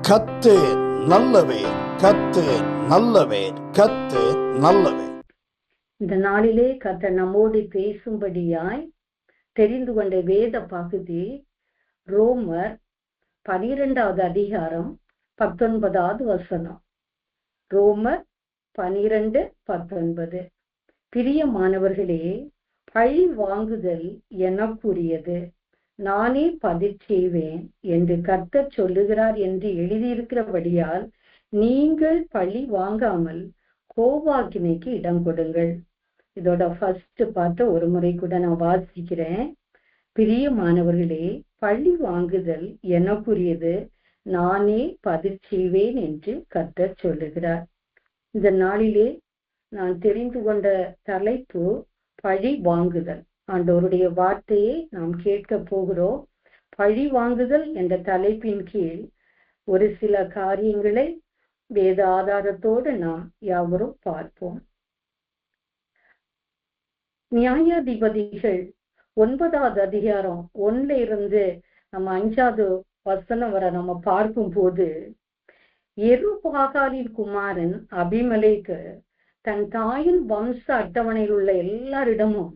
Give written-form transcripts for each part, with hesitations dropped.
கர்த்தர் நல்லவர், கர்த்தர் நல்லவர், கர்த்தர் நல்லவர். இந்த நாளிலே கர்த்தர் நம்மோடு பேசும்படியாய் தெரிந்து கொண்ட வேத பகுதி ரோமர் 12வது அதிகாரம் 19வது வசனம். ரோமர் 12:19. பிரியமானவர்களே, பழி வாங்குதல் எனக்குரியது, நானே பதில் செய்வேன் என்று கர்த்தர் சொல்லுகிறார் என்று எழுதியிருக்கிறபடியால் நீங்கள் பழி வாங்காமல் கோபாக்கினைக்கு இடம் கொடுங்கள். இதோட ஃபர்ஸ்ட் பார்த்த ஒரு முறை கூட நான் வாசிக்கிறேன். பிரியமானவர்களே, பழி வாங்குதல் எனக்குரியது, நானே பதில் செய்வேன் என்று கர்த்தர் சொல்லுகிறார். இந்த நாளிலே நான் தெரிந்து கொண்ட தலைப்பு பழி வாங்குதல். ஆண்டவருடைய வார்த்தையை நாம் கேட்க போகிறோம். பழி வாங்குதல் என்ற தலைப்பின் கீழ் ஒரு சில காரியங்களை வேத ஆதாரத்தோடு நாம் யாவரும் பார்ப்போம். நியாயாதிபதிகள் 9வது அதிகாரம் 1ல இருந்து நம்ம 5வது வசனம் வரை நம்ம பார்க்கும் போது, யெருபாகாலின் குமாரன் அபிமெலேக்கு தன் தாயின் வம்ச அட்டவணையில் உள்ள எல்லாரிடமும்,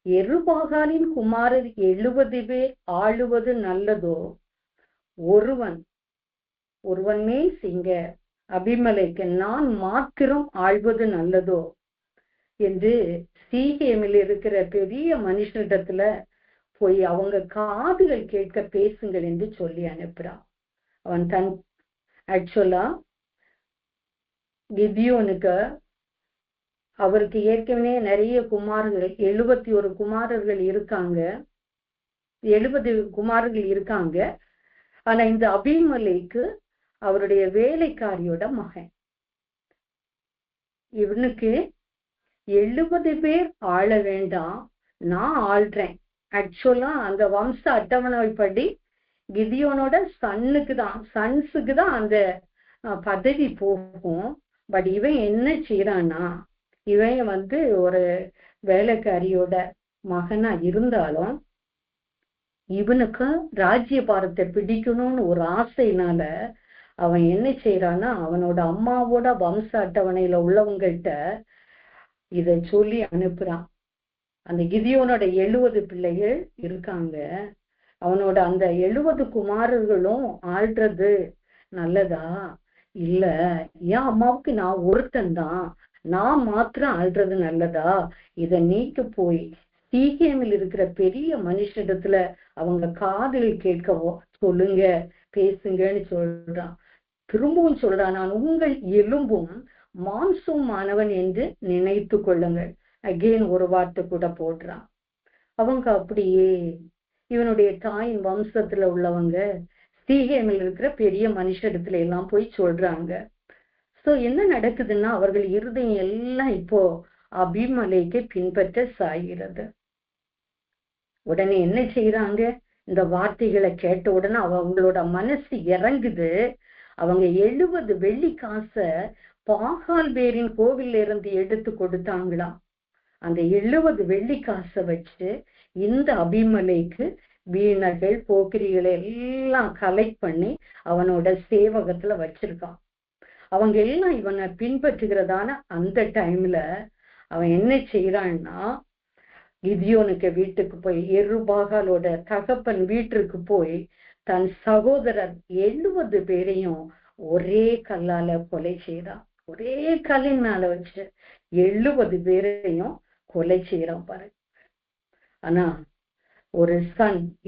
யெருபாகாலின் குமாரர் 70 பேர் ஆளுவது நல்லதோ, ஒருவன் மேல் சிங்க அபிமெலேக்கு நான் மாத்திரம் ஆள்வது நல்லதோ என்று சீகேமில் இருக்கிற பெரிய மனுஷனிடத்துல போய் அவங்க காதுகள் கேட்க பேசுங்கள் என்று சொல்லி அனுப்புறான். அவன் ஆக்சுவலா கிதியோனுக்கு அவருக்கு ஏற்கனவே நிறைய குமாரர்கள் 71 குமாரர்கள் இருக்காங்க, 70 குமாரர்கள் இருக்காங்க. ஆனா இந்த அபிமெலேக்கு அவருடைய வேலைக்காரியோட மகன். இவனுக்கு 70 பேர் ஆள வேண்டாம், நான் ஆள்றேன். ஆக்சுவலா அந்த வம்ச அட்டவணைப்படி கிதியோனோட சன்ஸுக்கு தான் அந்த பதவி போகும். பட் இவன் என்ன செய்யறான்னா, இவன் ஒரு வேலைக்காரியோட மகனா இருந்தாலும் இவனுக்கு ராஜ்யபாரத்தை பிடிக்கணும்னு ஒரு ஆசையினால அவன் என்ன செய்யறான்னா, அவனோட அம்மாவோட வம்ச அட்டவணையில உள்ளவங்கள்ட்ட இதை சொல்லி அனுப்புறான். அந்த கிதியோனோட 70 பிள்ளைகள் இருக்காங்க, அவனோட அந்த 70 குமாரர்களும் ஆள்றது நல்லதா இல்ல, என் அம்மாவுக்கு நான் ஒருத்தன் தான், நான் மாத்திரம் ஆள்றது நல்லதா, இதை நீக்க போய் சீகேமில் இருக்கிற பெரிய மனுஷிடத்துல அவங்க காதில் கேட்கவோ சொல்லுங்க, பேசுங்கன்னு சொல்றான். திரும்பவும் சொல்றான், நான் உங்கள் எலும்பும் மாம்சமானவன் என்று நினைத்து கொள்ளுங்கள். அகெயின் ஒரு வார்த்தை கூட போடுறான். அவங்க அப்படியே இவனுடைய தாயின் வம்சத்துல உள்ளவங்க சீகேமில் இருக்கிற பெரிய மனுஷிடத்துல எல்லாம் போய் சொல்றாங்க. சோ என்ன நடக்குதுன்னா, அவர்கள் இருதயம் எல்லாம் இப்போ அபிமெலேக்கை பின்பற்ற சாகிறது. உடனே என்ன செய்யறாங்க, இந்த வார்த்தைகளை கேட்ட உடனே அவங்களோட மனசு இறங்குது. அவங்க 70 வெள்ளி காசை பாகால் பேரின் கோவில்ல இருந்து எடுத்து கொடுத்தாங்களாம். அந்த 70 வெள்ளி காசை வச்சு இந்த அபிமெலேக்கு வீணர்கள் போக்கிரிகளை எல்லாம் கலெக்ட் பண்ணி அவனோட சேவகத்துல வச்சிருக்கான். அவங்க எல்லாம் இவனை பின்பற்றுகிறதான அந்த டைம்ல அவன் என்ன செய்யறான்னா, கிதியோனுக்கு வீட்டுக்கு போய், யெருபாகாலோட தகப்பன் வீட்டிற்கு போய் தன் சகோதரர் 70 பேரையும் ஒரே கல்லால கொலை செய்யறான். ஒரே கல்லின் மேல வச்சு 70 பேரையும் கொலை செய்யறான் பாரு. ஆனா ஒரு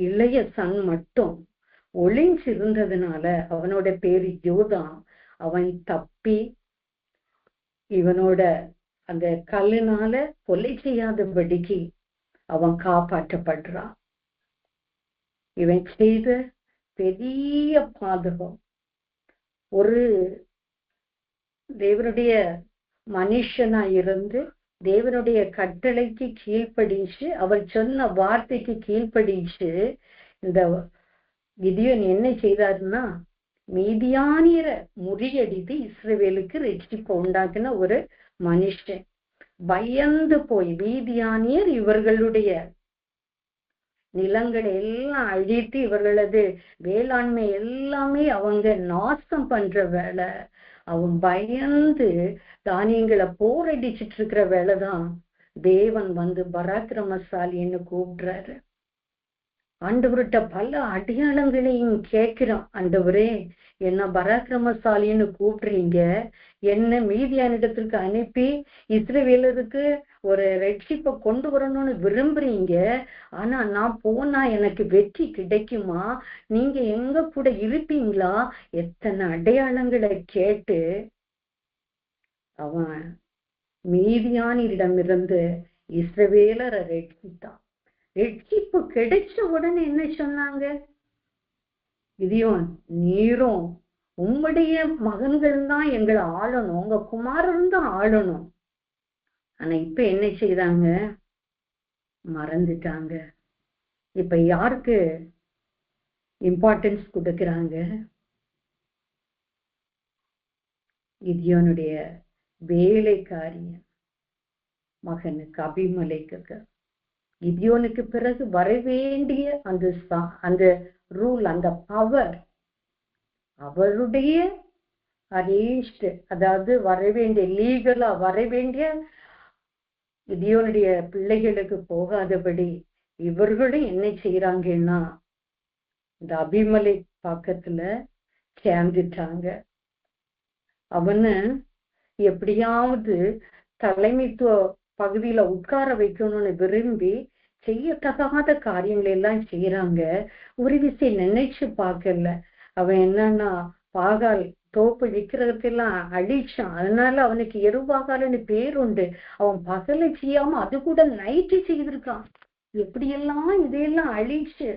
இளைய சன் மட்டும் ஒளிஞ்சு இருந்ததுனால, அவனோட பேரு யோதா, அவன் தப்பி இவனோட அந்த கல்லினால கொலை செய்யாதபடிக்கு அவன் காப்பாற்றப்படுறான். இவன் செய்த பெரிய பாதகம். ஒரு தேவனுடைய மனுஷனா இருந்து தேவனுடைய கட்டளைக்கு கீழ்ப்படிச்சு, அவர் சொன்ன வார்த்தைக்கு கீழ்ப்படிச்சு இந்த கிதியோன் என்ன செய்தாருன்னா, மீதியானியரை முறியடித்து இஸ்ரவேலுக்கு ரட்சிப்பு உண்டாக்குன ஒரு மனுஷன். பயந்து போய் மீதியானியர் இவர்களுடைய நிலங்களை எல்லாம் அழித்து இவர்களது வேளாண்மை எல்லாமே அவங்க நாசம் பண்ற வேலை. அவன் பயந்து தானியங்களை போரடிச்சிட்டு இருக்கிற வேலைதான் தேவன் வந்து பராக்கிரமசாலின்னு கூப்பிடுறாரு. ஆண்டவர்கிட்ட பல அடையாளங்களையும் கேட்கிறோம். ஆண்டவரே, என்ன பராக்கிரமசாலின்னு கூப்பிடுறீங்க, என்ன மீதியானிடத்திற்கு அனுப்பி இஸ்ரவேலருக்கு ஒரு ரட்சிப்பை கொண்டு வரணும்னு விரும்புறீங்க. ஆனா நான் போனா எனக்கு வெற்றி கிடைக்குமா? நீங்க எங்க கூட இருப்பீங்களா? எத்தனை அடையாளங்களை கேட்டு அவன் மீதியானிடமிருந்து இஸ்ரவேலரை ரட்சித்தான். ரட்சிப்பு கிடைச்ச உடனே என்ன சொன்னாங்க? கிதியோன், நீரும் உம்முடைய மகன்கள் தான் எங்களை ஆளணும், உங்க குமாரன் தான் ஆளணும். ஆனா இப்ப என்ன செய்தாங்க? மறந்துட்டாங்க. இப்ப யாருக்கு இம்பார்ட்டன்ஸ் கொடுக்கறாங்க? கிதியோனுடைய வேலைக்காரிய மகனுக்கு அபிமலேக்குக்கு. கிதியோனுக்கு பிறகு வரவேண்டிய அந்த ரூல், அந்த பவர் அவருடைய அரேஸ்ட், அதாவது வரவேண்டிய லீகலா வரவேண்டிய கிதியோனுடைய பிள்ளைகளுக்கு போகாதபடி இவர்களும் என்ன செய்யறாங்கன்னா இந்த அபிமலை பக்கத்துல சேர்ந்துட்டாங்க. அவனை எப்படியாவது தலைமைத்துவ பகுதியில உட்கார வைக்கணும்னு விரும்பி செய்யத்தகாத காரியங்களை எல்லாம் செய்யறாங்க. ஒரு விஷயம் நினைச்சு பார்க்கல. அவன் என்னன்னா பாகால் தோப்பு விற்கிறதெல்லாம் அழிச்சான். அதனால அவனுக்கு எருபாகால்னு பேர் உண்டு. அவன் பகலை செய்யாம அது கூட நைட்டு செய்திருக்கான். எப்படியெல்லாம் இதையெல்லாம் அழிச்சு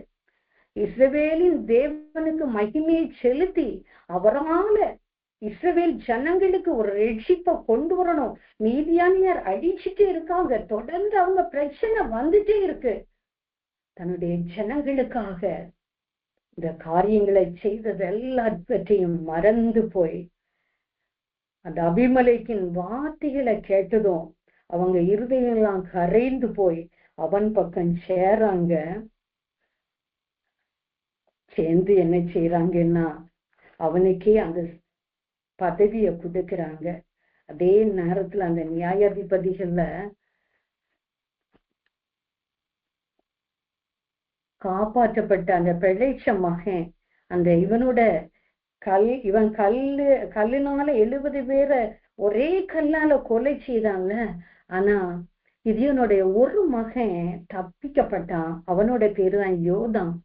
இஸ்ரவேலின் தேவனுக்கு மகிமையை செலுத்தி அவரால இஸ்ரவேல் ஜனங்களுக்கு ஒரு ரட்சிப்பை கொண்டு வரணும். மீதியானியர் அழிச்சுட்டே இருக்காங்க, தொடர்ந்து அவங்க பிரச்சனை வந்துட்டே இருக்கு. தன்னுடைய ஜனங்களுக்காக இந்த காரியங்களை செய்தது எல்லாத்தையும் மறந்து போய் அந்த அபிமலேக்கின் வார்த்தைகளை கேட்டதும் அவங்க இருதயம் எல்லாம் கரைந்து போய் அவன் பக்கம் சேராங்க. சேர்ந்து என்ன செய்யறாங்கன்னா அவனுக்கே அந்த பதவியை கொடுக்கறாங்க. அதே நேரத்துல அந்த நியாயாதிபதிகள்ல காப்பாற்றப்பட்ட அந்த பிழைச்ச மகன், அந்த இவனோட இவன் கல்லுனால 70 பேரை ஒரே கல்லால கொலை செய்தாங்க. ஆனா கிதியோனுடைய ஒரு மகன் தப்பிக்கப்பட்டான். அவனோட பேரு தான் யோதாம்.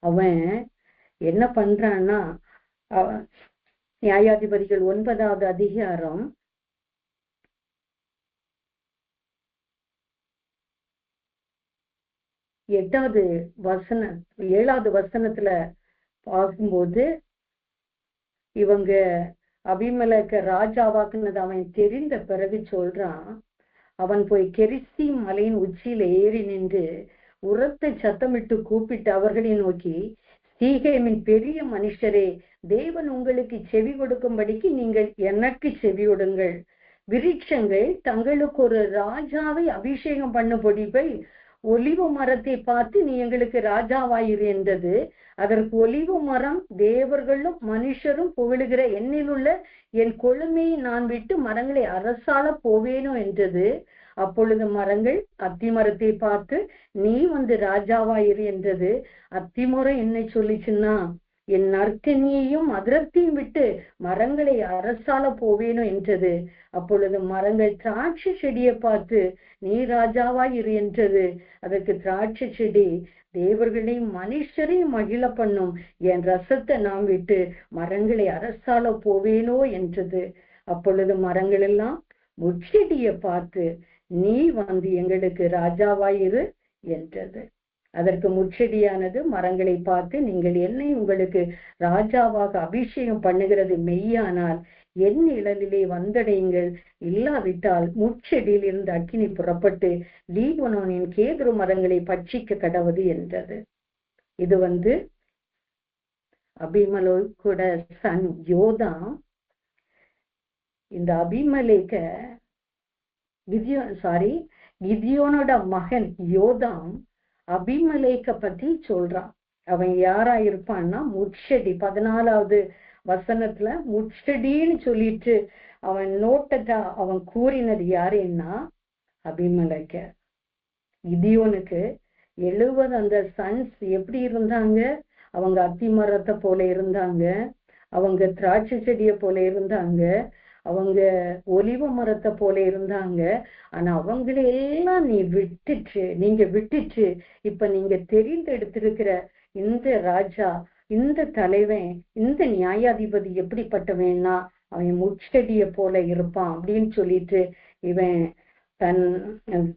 அவன் என்ன பண்றான்னா, நியாயாதிபதிகள் 9வது அதிகாரம் 7வது வசனத்துல பார்க்கும்போது இவங்க அபிமலேக்க ராஜாவாக்குனது அவன் தெரிந்த பிறகு சொல்றான். அவன் போய் கெரிசி மலையின் உச்சியில ஏறி நின்று உரத்த சத்தமிட்டு கூப்பிட்டு அவர்களை நோக்கி, சீகேமின் பெரிய மனுஷரே, தேவன் உங்களுக்கு செவி கொடுக்கும்படிக்கு நீங்கள் எனக்கு செவியொடுங்கள். விருட்சங்கள் தங்களுக்கு ஒரு ராஜாவை அபிஷேகம் பண்ணும்படி போய் ஒலிவு மரத்தை பார்த்து நீ எங்களுக்கு ராஜாவாயிரு என்றது. அதற்கு ஒலிவு மரம், தேவர்களும் மனுஷரும் புகழுகிற என்னிலுள்ள என் கொழுமையை நான் விட்டு மரங்களை அரசால போவேனோ என்றது. அப்பொழுது மரங்கள் அத்திமரத்தை பார்த்து நீ வந்து ராஜாவாயிரு என்றது. அத்திமரம் என்ன சொல்லிச்சுன்னா, என் நற்கனியையும் அதிரத்தையும் விட்டு மரங்களை அரசால போவேனோ என்றது. அப்பொழுது மரங்கள் திராட்சை செடியை பார்த்து நீ ராஜாவாயிரு என்றது. அதற்கு திராட்சை செடி, தேவர்களையும் மனுஷரையும் மகிழ பண்ணும் என் ரசத்தை நாம் விட்டு மரங்களை அரசால போவேனோ என்றது. அப்பொழுது மரங்கள் எல்லாம் முட்செடியை பார்த்து நீ வந்து எங்களுக்கு ராஜாவாயிரு என்றது. அதற்கு முட்செடியானது மரங்களை பார்த்து, நீங்கள் என்னை உங்களுக்கு ராஜாவாக அபிஷேகம் பண்ணுகிறது மெய்யானால் என் நிழலிலே வந்தடையுங்கள், இல்லாவிட்டால் முட்செடியில் இருந்து அக்கினி புறப்பட்டு லீபனோனின் கேதுரு மரங்களை பட்சிக்க கடவது என்றது. இது அபிமலேக்கோட சன் யோதாம். இந்த அபிமலேக்க கிதியோனோட மகன் யோதாம் அபிமெலேக்க பத்தி சொல்றான். அவன் யாரா இருப்பான்னா முட்செடி. 14வது வசனத்துல முட்செடின்னு சொல்லிட்டு அவன் நோட்டத்தை அவன் கூறினது யாருன்னா அபிமெலேக்க. கிதியோனுக்கு 70 அந்த சன்ஸ் எப்படி இருந்தாங்க? அவங்க அத்தி மரத்தை போல இருந்தாங்க, அவங்க திராட்சை செடியை போல இருந்தாங்க, அவங்க ஒலிவ மரத்தை போல இருந்தாங்க. ஆனா அவங்களெல்லாம் நீங்க விட்டுட்டு இப்ப நீங்க தெரிந்தெடுத்திருக்கிற இந்த ராஜா, இந்த தலைவன், இந்த நியாயாதிபதி எப்படிப்பட்டவன்னா அவன் முட்செடியை போல இருப்பான் அப்படின்னு சொல்லிட்டு இவன்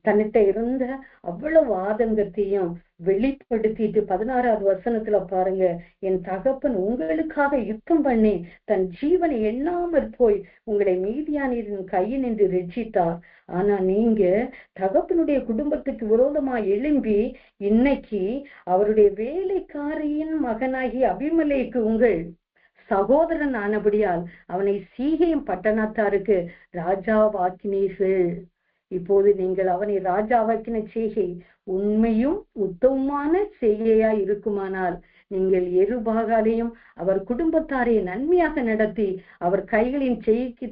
தன்னிட்ட இருந்த அவ்வளவு ஆதங்கத்தையும் வெளிப்படுத்திட்டு 16வது வசனத்துல பாருங்க, என் தகப்பன் உங்களுக்காக யுத்தம் பண்ணி தன் ஜீவனை எண்ணாமற் போய் உங்களை மீதியானின் கையினின்று ரட்சித்தார். ஆனா நீங்க தகப்பனுடைய குடும்பத்துக்கு விரோதமா எழும்பி இன்னைக்கு அவருடைய வேலைக்காரியின் மகனாகி அபிமெலேக்கு உங்கள் சகோதரன் ஆனபடியால் அவனை சீகேம் பட்டணத்தாருக்கு ராஜாவாக்கினீர்கள். இப்போது நீங்கள் அவனை ராஜாவாக்கின செய்கை உண்மையும் உத்தமமான செய்கையா இருக்குமானால் நீங்கள் எருபாகாலையும் அவர் குடும்பத்தாரை நன்மையாக நடத்தி அவர் கைகளின் செய்கைக்கு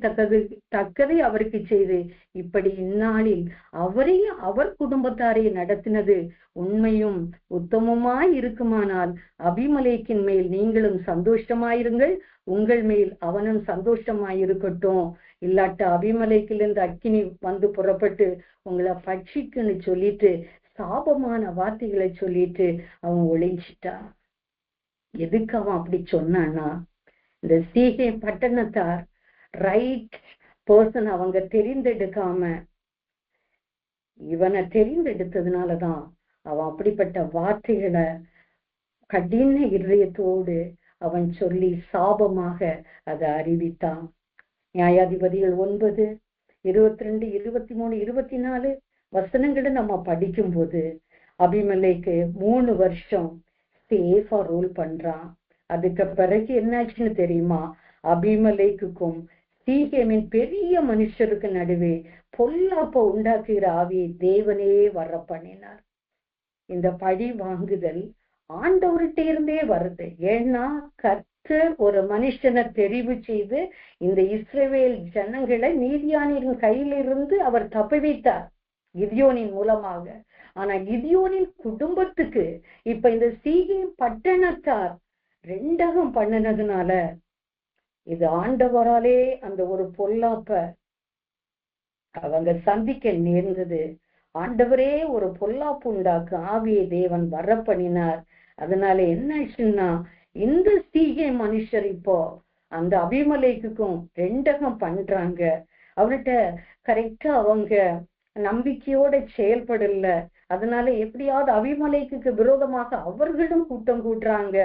தக்கதை அவருக்கு செய்து இப்படி இந்நாளில் அவரையும் அவர் குடும்பத்தாரை நடத்தினது உண்மையும் உத்தமமாய் இருக்குமானால் அபிமெலேக்கின் மேல் நீங்களும் சந்தோஷமாயிருங்கள், உங்கள் மேல் அவனும் சந்தோஷமாயிருக்கட்டும். இல்லாட்ட அபிமெலேக்கிலிருந்து அக்கினி வந்து புறப்பட்டு உங்களை பட்சிக்குன்னு சொல்லிட்டு சாபமான வார்த்தைகளை சொல்லிட்டு அவன் ஒளிஞ்சிட்டான். எதுக்கு அவன் அப்படி சொன்னான்னா, இந்த சீகே பட்டணத்தார் ரைட் பர்சன் அவங்க தெரிந்தெடுக்காம இவனை தெரிந்தெடுத்ததுனாலதான் அவன் அப்படிப்பட்ட வார்த்தைகளை கடின இதயத்தோடு அவன் சொல்லி சாபமாக அதை அறிவித்தான். நியாயாதிபதிகள் 9, 22, 23, 24 வசனங்களை நம்ம படிக்கும் போது அபிமெலேக்கு 3 வருஷம் சேஃபா ரூல் பண்றான். அதுக்கு பிறகு என்னாச்சுன்னு தெரியுமா? அபிமெலேக்குக்கும் சீகேமின் பெரிய மனுஷருக்கு நடுவே பொல்லாப்ப உண்டாக்குகிற ஆவியை தேவனே வர பண்ணினார். இந்த பழி வாங்குதல் ஆண்டவர்கிட்ட இருந்தே வருது. ஏன்னா கர்த்தர் ஒரு மனுஷனை தெரிவு செய்து இந்த இஸ்ரவேல் ஜனங்களை மீதியானின் கையிலிருந்து அவர் தப்புவித்தார் கிதியோனின் மூலமாக. ஆனா கிதியோனின் குடும்பத்துக்கு இப்ப இந்த சீகேம் பட்டணத்தார் ரெண்டகம் பண்ணினதுனால இது ஆண்டவராலே அந்த ஒரு பொல்லாப்ப அவங்க சந்திக்க நேர்ந்தது. ஆண்டவரே ஒரு பொல்லாப்பு உண்டாக்கு ஆவியை தேவன் வர பண்ணினார். அதனால என்ன ஆச்சுன்னா இந்த சீகே மனுஷர் இப்போ அந்த அபிமெலேக்குக்கும் ரெண்டகம் பண்றாங்க. அவர்கிட்ட கரெக்டா அவங்க நம்பிக்கையோட செயல்படல. அதனால எப்படியாவது அபிமெலேக்குக்கு விரோதமாக அவர்களும் கூட்டம் கூட்டுறாங்க.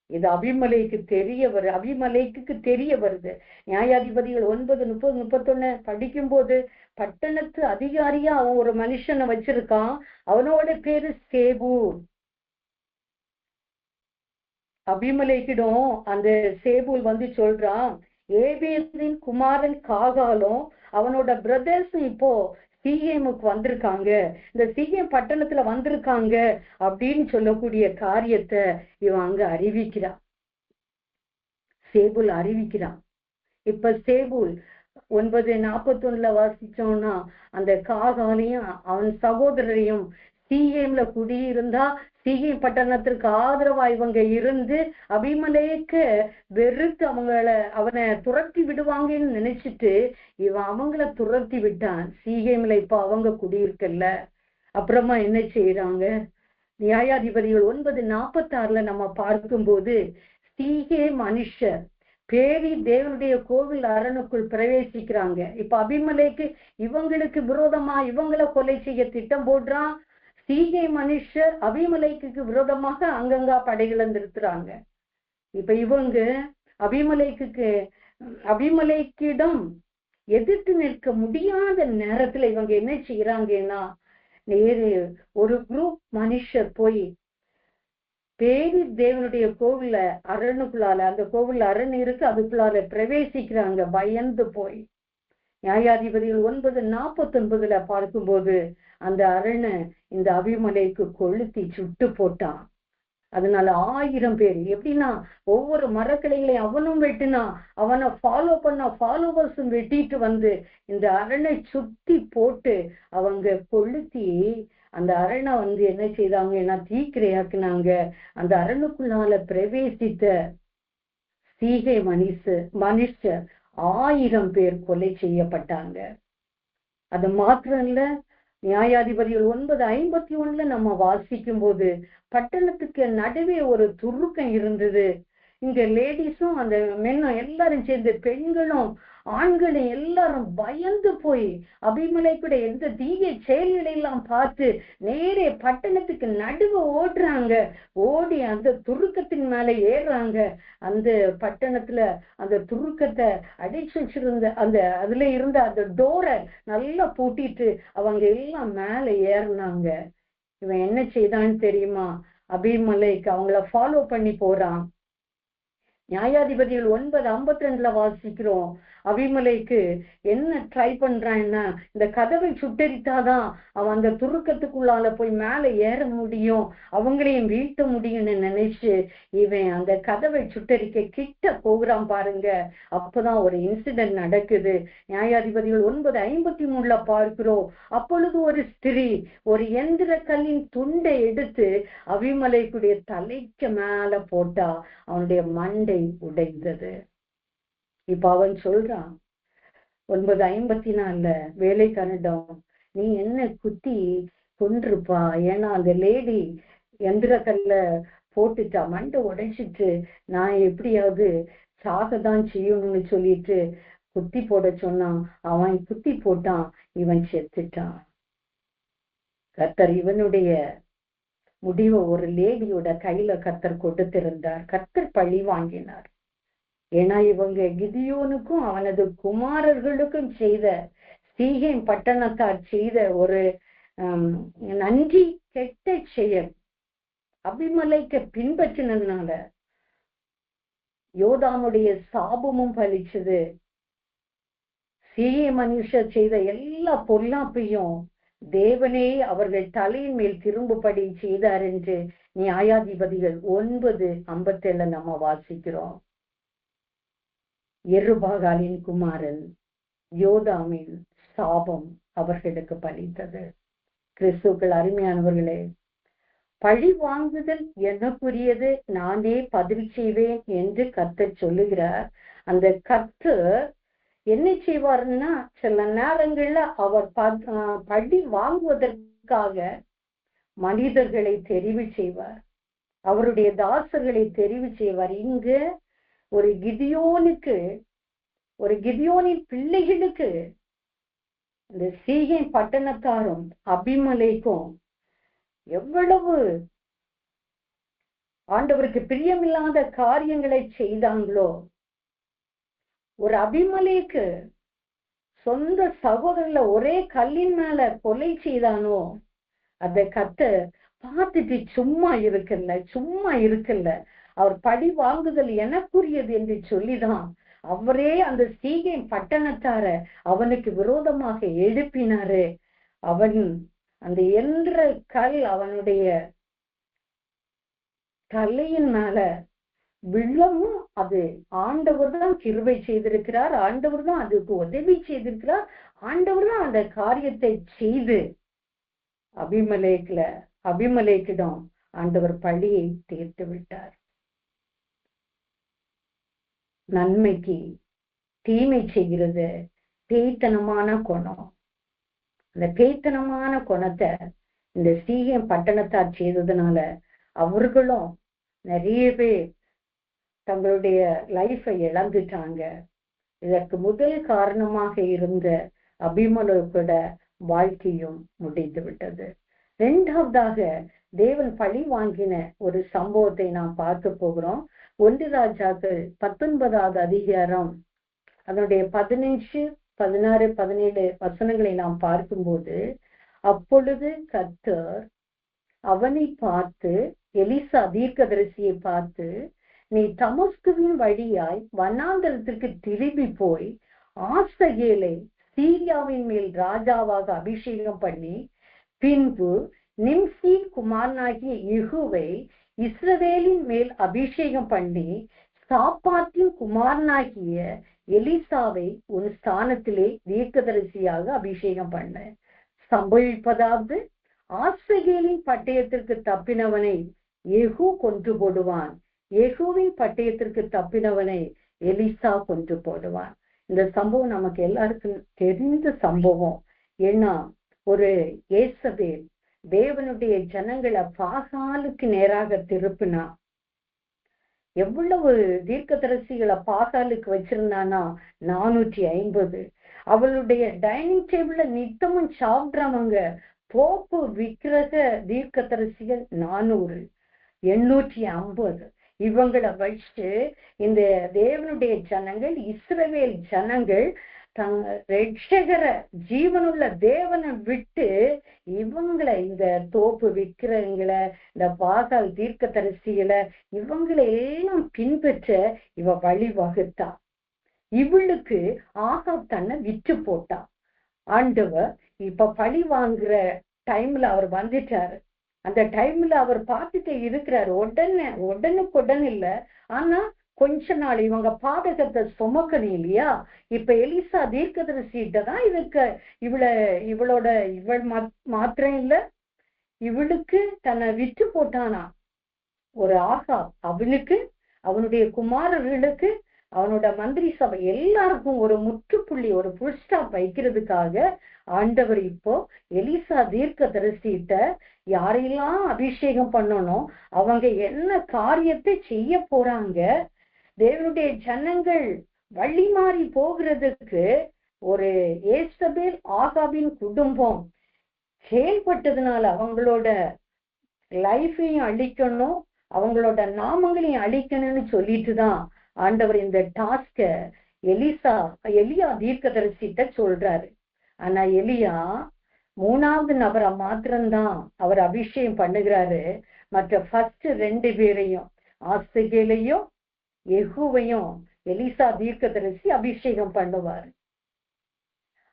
இது அபிமெலேக்கு தெரிய வருது. நியாயாதிபதிகள் 9, 30, 31 படிக்கும் போது பட்டணத்து அதிகாரியா அவன் ஒரு மனுஷனை வச்சிருக்கான். அவனோட பேரு சேபூல். அபிமெலேக்கிடம் அந்த சேபூல் வந்து சொல்றான், ஏபேலின் குமாரன் காகாலும் அவனோட பிரதர்ஸும் இப்போ சீகேமுக்கு வந்திருக்காங்க, இந்த சீகேம் பட்டணத்துல வந்திருக்காங்க அப்படின்னு சொல்லக்கூடிய காரியத்தை இவன் அங்க அறிவிக்கிறான். சேபூல் அறிவிக்கிறான். இப்ப சேபூல் 9:41 வாசிச்சோம்னா அந்த காகாலையும் அவன் சகோதரரையும் சீகேம்ல குடியிருந்தா சீகேம் பட்டணத்திற்கு ஆதரவா இவங்க இருந்து அபிமெலேக்க வெறுத்து அவனை துரத்தி விடுவாங்கன்னு நினைச்சிட்டு இவன் அவங்கள துரத்தி விட்டான். சீகேம்ல இப்ப அவங்க குடியிருக்கல. அப்புறமா என்ன செய்யறாங்க? நியாயாதிபதிகள் 9:46 நம்ம பார்க்கும்போது சீகே மனுஷர் பேரி தேவனுடைய கோவில் அரணுக்குள் பிரவேசிக்கிறாங்க. இப்ப அபிமெலேக்கு இவங்களுக்கு விரோதமா இவங்களை கொலை செய்ய திட்டம் போடுறான். சீகே மனுஷர் அபிமெலேக்கு விரோதமாக அங்கங்க படைகளை நிறுத்துறாங்க. இப்ப இவங்க அபிமெலேக்கிடம் எதிர்த்து நிற்க முடியாத நேரத்துல இவங்க என்ன செய்யறாங்கன்னா நேரு ஒரு குரூப் மனுஷர் போய் பேரி தேவனுடைய கோவில அரணுக்குள்ளால, அந்த கோவில் அரண் இருக்கு, அதுக்குள்ளால பிரவேசிக்கிறாங்க பயந்து போய். நியாயாதிபதிகள் 9:49 பார்க்கும்போது அந்த அரணை இந்த அபிமலைக்கு கொளுத்தி சுட்டு போட்டான். அதனால 1000 பேர், எப்படின்னா ஒவ்வொரு மரக்கிளைகளையும் அவனும் வெட்டினா, அவனை ஃபாலோ பண்ண ஃபாலோவர்ஸும் வெட்டிட்டு வந்து இந்த அரணை சுத்தி போட்டு அவங்க கொளுத்தி அந்த அரணை என்ன செய்தாங்கன்னா தீக்கிரையாக்குனாங்க. அந்த அரணுக்குள்ளால பிரவேசித்த சீகை மனுஷர் 1000 பேர் கொலை செய்யப்பட்டாங்க. அது மாத்திரம் இல்ல, நியாயாதிபதிகள் 9:51 நம்ம வாசிக்கும் போது பட்டணத்துக்கு நடுவே ஒரு துருக்கம் இருந்தது. இங்க லேடிஸும் அந்த மென்னும் எல்லாரும் சேர்ந்து, பெண்களும் ஆண்களும் எல்லாரும் பயந்து போய் அபிமலைக்குடைய எந்த தீய செயல்களை எல்லாம் பார்த்து நேரே பட்டணத்துக்கு நடுவே ஓடுறாங்க. ஓடி அந்த துருக்கத்தின் மேல ஏறுறாங்க. அந்த பட்டணத்துல அந்த துருக்கத்தை அடிச்சு வச்சிருந்த அதுல இருந்த அந்த டோரை நல்லா பூட்டிட்டு அவங்க எல்லாம் மேல ஏறினாங்க. இவன் என்ன செய்தான்னு தெரியுமா? அபிமலைக்கு அவங்கள ஃபாலோ பண்ணி போறான். நியாயாதிபதிகள் 9:52 வாசிக்கிறோம். அபிமலைக்கு என்ன ட்ரை பண்றான்னா, இந்த கதவை சுட்டரித்தாதான் அவன் அந்த துருக்கத்துக்குள்ளால போய் மேல ஏற முடியும், அவங்களையும் வீழ்த்த முடியும்னு நினைச்சு இவன் அந்த கதவை சுட்டரிக்க கிட்ட போகிறான் பாருங்க. அப்பதான் ஒரு இன்சிடென்ட் நடக்குது. நியாயாதிபதிகள் 9:53 பார்க்கிறோம். அப்பொழுது ஒரு ஸ்திரீ ஒரு எந்திர கல்லின் துண்டை எடுத்து அபிமலைக்குடைய தலைக்கு மேல போட்டா அவனுடைய மண்டை உடைந்தது. இப்ப அவன் சொல்றான் 9:54 வேலைக்காரனிடம், நீ என்ன குத்தி கொன்றுப்பா, ஏன்னா அந்த லேடி எந்திர கல்ல போட்டுட்டா, மண்டை உடைச்சிட்டு நான் எப்படியாவது சாகதான் செய்யணும்னு சொல்லிட்டு குத்தி போட சொன்னான். அவன் குத்தி போட்டான், இவன் செத்துட்டான். கர்த்தர் இவனுடைய முடிவை ஒரு லேடியோட கையில கர்த்தர் கொடுத்திருந்தார். கர்த்தர் பழி வாங்கினார். ஏன்னா இவங்க கிதியோனுக்கும் அவனது குமாரர்களுக்கும் செய்த, சீகேம் பட்டணத்தார் செய்த ஒரு நன்றி கெட்ட செயல் அபிமலைக்கு பின்பற்றினதுனால யோதாமுடைய சாபமும் பலிச்சது. சீகே மனுஷர் செய்த எல்லா பொல்லாப்பையும் தேவனே அவர்கள் தலையின் மேல் திரும்பும்படி செய்தார் என்று நியாயாதிபதிகள் 9:57 நம்ம வாசிக்கிறோம். எருபாகாலின் குமாரன் யோதாமின் சாபம் அவர்களுக்கு பலித்தது. கிறிஸ்துக்கள் அருமையானவர்களே, பழி வாங்குதல் எனக்குரியது, நானே பதிவு செய்வேன் என்று கர்த்தர் சொல்லுகிறார். அந்த கர்த்தர் என்ன செய்வார்னா, சில நேரங்கள்ல அவர் பழி வாங்குவதற்காக மனிதர்களை தெரிவு செய்வார், அவருடைய தாசர்களை தெரிவு செய்வார். இங்க ஒரு கிதியோனின் பிள்ளைகளுக்கு இந்த சீகை பட்டணத்தாரும் அபிமலைக்கும் எவ்வளவு ஆண்டவருக்கு பிரியமில்லாத காரியங்களை செய்தாங்களோ, ஒரு அபிமலைக்கு சொந்த சகோதரர்ல ஒரே கல்லின் மேல கொலை செய்தானோ, அதை கர்த்தர் பார்த்துட்டு சும்மா இருக்கல. அவர் பழி வாங்குதல் எனக்குரியது என்று சொல்லிதான் அவரே அந்த சீகை பட்டணத்தார அவனுக்கு விரோதமாக எழுப்பினாரு. அவன் அந்த என்ற கல் அவனுடைய தலையின் மேல விழவும், அது ஆண்டவர் தான் கிருபை செய்திருக்கிறார், ஆண்டவர் தான் அதுக்கு உதவி செய்திருக்கிறார், ஆண்டவர் தான் அந்த காரியத்தை செய்து அபிமலேக்கிடம் ஆண்டவர் பழியை தீர்த்து விட்டார். நன்மைக்கு தீமை செய்கிறது பேய்த்தனமான குணம். அந்த பேய்த்தனமான குணத்தை இந்த சீகை பட்டணத்தார் செய்ததுனால அவர்களும் நிறைய பேர் தங்களுடைய லைஃபை இழந்துட்டாங்க. இதற்கு முதல் காரணமாக இருந்த அபிமலேக்கோட வாழ்க்கையும் முடிந்து விட்டது. இரண்டாவதாக தேவன் பழி வாங்கின ஒரு சம்பவத்தை நாம் பார்க்க போகிறோம். 1 ராஜாக்கள் 19வது அதிகாரம் அதனுடைய 15, 16, 17 வசனங்களை நாம் பார்க்கும்போது, அப்பொழுது கர்த்தர் அவனை பார்த்து, எலிசா தீர்க்கதரிசியை பார்த்து, நீ தமஸ்குவின் வழியாய் வனாந்தரத்திற்கு திரும்பி போய் ஆசகேலை சீரியாவின் மேல் ராஜாவாக அபிஷேகம் பண்ணி பின்பு நிம்சியின் குமாரனாகிய யெகூவை இஸ்ரவேலின் மேல் அபிஷேகம் பண்ணி சாப்பாத்தின் குமாரனாகிய எலிசாவை உன் ஸ்தானத்திலே தீர்க்கதரிசியாக அபிஷேகம் பண்ண. சம்பவிப்பதாவது, ஆசகேலின் பட்டயத்திற்கு தப்பினவனை யெகூ கொன்று போடுவான், யெகூவின் பட்டயத்திற்கு தப்பினவனை எலிசா கொன்று போடுவான். இந்த சம்பவம் நமக்கு எல்லாருக்கும் தெரிந்த சம்பவம். ஏன்னா ஒரு ஏசபேல் தேவனுடைய ஜனங்களை பாகாலுக்கு நேராக திருப்பினா. எவ்வளவு தீர்க்கதரிசிகளை பாகாலுக்கு வச்சிருந்தானா? 450. அவளுடைய டைனிங் டேபிள்ல நித்தமும் சாப்பிடுறவங்க போப்பு விக்கிரக தீர்க்கதரிசிகள் 400, 850. இவங்களை வச்சு இந்த தேவனுடைய ஜனங்கள், இஸ்ரவேல் ஜனங்கள் ரட்சகர ஜீவனுள்ள தேவனை விட்டு இவங்களை, இந்த தோப்பு விக்கிரங்களை, இந்த பாகால் தீர்க்கதரிசிகளை, இவங்களை எல்லாம் பின்பற்ற இவ வழி வகுத்தா. இவளுக்கு ஆகாப் தன்னை விற்று போட்டா. ஆண்டவர் இப்ப பழி வாங்குற டைம்ல அவர் வந்துட்டாரு. அந்த டைம்ல அவர் பார்த்துட்டு இருக்கிறாரு. உடனுக்குடன் இல்ல, ஆனா கொஞ்ச நாள் இவங்க பாதகத்தை சுமக்கணும் இல்லையா? இப்ப எலிசா தீர்க்கதரிசிட்ட தான் இவள் மாத்திரம் இல்ல, இவளுக்கு தன்னை விற்று போட்டானா ஒரு ஆகாப். அவனுக்கு, அவனுடைய குமாரர்களுக்கு, அவனோட மந்திரி சபை எல்லாருக்கும் ஒரு முற்றுப்புள்ளி, ஒரு புல் ஸ்டாப் வைக்கிறதுக்காக ஆண்டவர் இப்போ எலிசா தீர்க்கதரிசிட்ட யாரெல்லாம் அபிஷேகம் பண்ணணும், அவங்க என்ன காரியத்தை செய்ய போறாங்க, தேவனுடைய ஜனங்கள் வழி மாறி போகிறதுக்கு ஒரு ஏசபேல் ஆகாபின் குடும்பம் செயல்பட்டதுனால அவங்களோட லைஃபையும் அழிக்கணும், அவங்களோட நாமங்களையும் அழிக்கணும்னு சொல்லிட்டு தான் ஆண்டவர் இந்த டாஸ்க எலியா தீர்க்கதரிசிட்ட சொல்றாரு. ஆனா எலியா 3வது நபரை மாத்திரம்தான் அவர் அபிஷேகம் பண்ணுகிறாரு. மற்ற ஃபர்ஸ்ட் 2 பேரையும், ஆசகேலையும் யெகூவையும் எலிசா தீர்க்கதரிசி அபிஷேகம் பண்ணுவார்.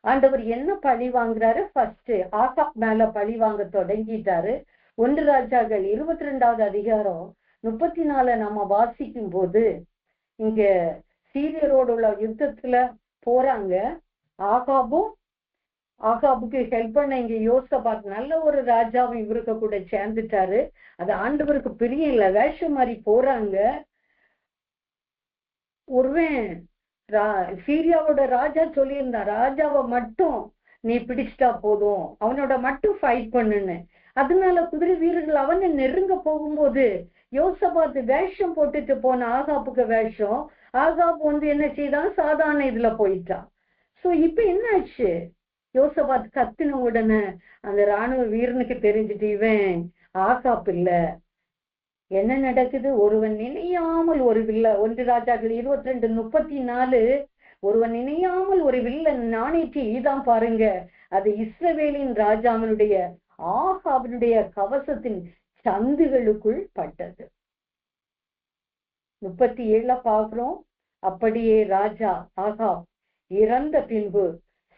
ஆண்டவர் என்ன பழி வாங்குறாரு? ஃபர்ஸ்ட் ஆகாப் மேல பழி வாங்க தொடங்கிட்டாரு. 1 ராஜாக்கள் 22வது அதிகாரம் 34 நம்ம வாசிக்கும் போது, இங்க சீரியரோடு உள்ள யுத்தத்துல போறாங்க. ஆகாபுக்கு ஹெல்ப் பண்ண இங்க யோசபாத் நல்ல ஒரு ராஜாவும் இவருக்கு கூட சேர்ந்துட்டாரு. அது ஆண்டவருக்கு பிரியம் இல்ல, வேஷம் மாதிரி போறாங்க. ஒருவன் சீரியாவோட ராஜா சொல்லியிருந்தான், ராஜாவை மட்டும் நீ பிடிச்சிட்டா போதும், அவனோட மட்டும் ஃபைட் பண்ணுன்னு. அதனால குதிரை வீரர்கள் அவனை நெருங்க போகும்போது யோசபாத் வேஷம் போட்டுட்டு போன ஆகாப்புக்கு வேஷம், ஆகாப் என்ன செய்தான்? சாதாரண இதுல போயிட்டான். சோ இப்ப என்ன ஆச்சு? யோசபாத் கத்தின உடனே அந்த ராணுவ வீரனுக்கு தெரிஞ்சுட்டு இவன் ஆகாப் இல்ல. என்ன நடக்குது? ஒருவன் நினையாமல் ஒரு வில்ல, 1 ராஜாக்கள் 22:34, ஒருவன் நினையாமல் ஒரு வில்ல நாணேற்றி ஈதான் பாருங்க, அது இஸ்ரவேலின் ராஜாவினுடைய ஆகாபினுடைய கவசத்தின் சந்துகளுக்குள் பட்டது. 37 பார்க்கிறோம். அப்படியே ராஜா ஆகாப் இறந்த பின்பு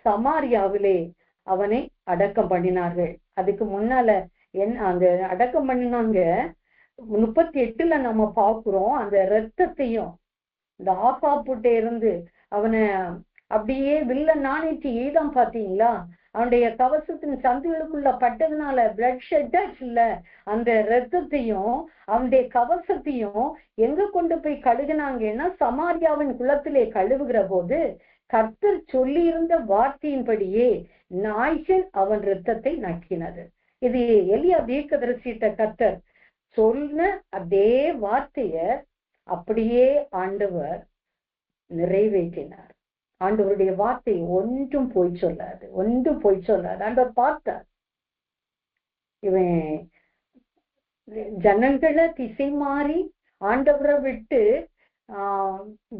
சமாரியாவிலே அவனை அடக்கம் பண்ணினார்கள். அதுக்கு முன்னால அந்த அடக்கம் பண்ணினாங்க. 38 நம்ம பார்க்கிறோம். அந்த ரத்தத்தையும் இந்த ஆகாப்புட்ட இருந்து அவனை அப்படியே வில்ல நாணேற்றி ஈதான் பாத்தீங்களா, அவனுடைய கவசத்தின் சந்துகளுக்குள்ள பட்டதுனால பிளட் ஷெட் இல்ல, அந்த ரத்தத்தையும் அவனுடைய கவசத்தையும் எங்க கொண்டு போய் கழுகுனாங்கன்னா சமாரியாவின் குளத்திலே கழுவுகிற போது கர்த்தர் சொல்லி இருந்த வார்த்தையின்படியே நாய்கள் அவன் ரத்தத்தை நக்கினது. இது எலியா தீர்க்கதரிசிட்ட கர்த்தர் சொன்ன அதே வார்த்தைய அப்படியே ஆண்டவர் நிறைவேற்றினார். ஆண்டவருடைய வார்த்தை ஒன்றும் பொய் சொல்லாது, ஒன்றும் பொய் சொல்லாது. ஆண்டவர் பார்த்தார். இவன் ஜனங்களை திசை மாறி ஆண்டவரை விட்டு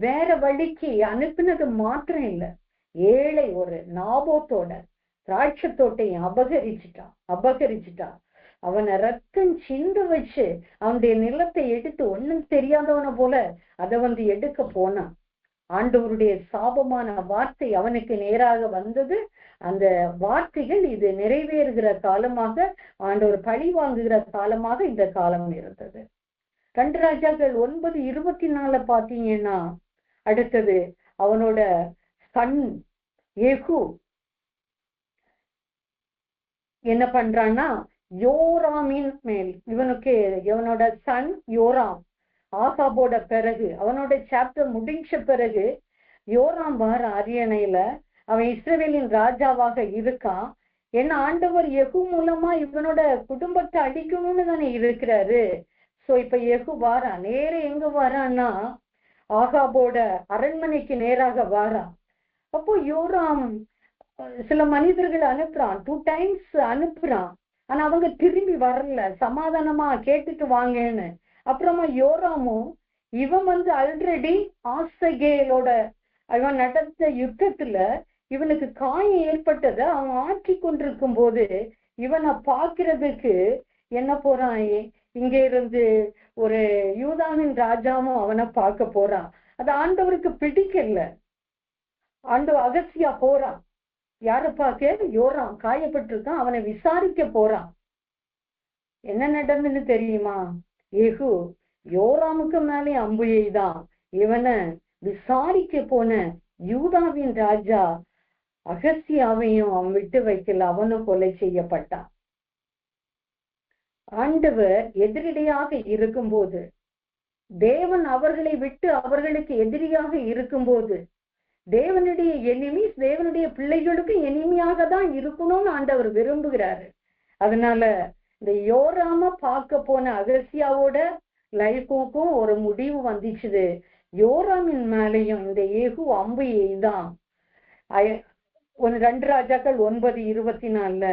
வேற வழிக்கு அனுப்பினது மாத்திரம் இல்ல, ஏழை ஒரு நாபோத்தோட திராட்சை தோட்டையும் அபகரிச்சுட்டான். அவனை ரத்தம் சிந்து வச்சு அவனுடைய நிலத்தை எடுத்து ஒண்ணும் தெரியாதவன போல அதை எடுக்க போனான். ஆண்டவருடைய சாபமான வார்த்தை அவனுக்கு நேராக வந்தது. அந்த வார்த்தைகள் இது நிறைவேறுகிற காலமாக, ஆண்டவர் பழி வாங்குகிற காலமாக இந்த காலம் இருந்தது. 2 ராஜாக்கள் 9:24 பாத்தீங்கன்னா, அடுத்தது அவனோட சன் ஏகு என்ன பண்றான்னா, யோராமின் மேல், இவனோட சன் யோராம், ஆகாபோட பிறகு அவனோட சாப்டர் முடிஞ்ச பிறகு யோராம் வார அரியணையில அவன் இஸ்ரவேலின் ராஜாவாக இருக்கான். ஏன்னா ஆண்டவர் யெகூ மூலமா இவனோட குடும்பத்தை அடிக்கணும்னு தானே இருக்கிறாரு. சோ இப்ப யெகூ வாரான். நேர எங்க வாரான்னா, ஆகாபோட அரண்மனைக்கு நேராக வாரான். அப்போ யோராம் சில மனிதர்கள் அனுப்புறான், 2 times அனுப்புறான். ஆனா அவங்க திரும்பி வரல, சமாதானமா கேட்டுட்டு வாங்கன்னு. அப்புறமா யோராமும் இவன் ஆல்ரெடி ஆசகேலோட அவன் நடந்த யுத்தத்துல இவனுக்கு காயம் ஏற்பட்டத அவன் ஆற்றி கொண்டிருக்கும் போது இவனை பாக்குறதுக்கு என்ன போறான், இங்க இருந்து ஒரு யூதாவின் ராஜாவும் அவனை பார்க்க போறான். அது ஆண்டவருக்கு பிடிக்கல. அகசியா போறான். யார பார்க்க? யோராம் காயப்பட்டிருக்கான், அவனை விசாரிக்க போறான். என்ன நடந்துன்னு தெரியுமா? ஏகு யோராமுக்கு மேலே அம்பு எய்தான். இவனை விசாரிக்க போன யூதாவின் ராஜா அகசியாவையும் அவன் விட்டு வைக்கல, அவனும் கொலை செய்யப்பட்டான். ஆண்டவர் எதிரிடையாக இருக்கும்போது, தேவன் அவர்களை விட்டு அவர்களுக்கு எதிரியாக இருக்கும்போது, தேவனுடைய எனிமீஸ் தேவனுடைய பிள்ளைகளுக்கு எனிமையாக தான் இருக்கணும்னு ஆண்டவர் விரும்புகிறாரு. அதனால இந்த யோராம பார்க்க போன அகசியாவோட லைஃபுக்கும் ஒரு முடிவு வந்துச்சுது. யோராமின் மேலையும் இந்த ஏகு அம்பு எய்தான். 2 ராஜாக்கள் 9:24,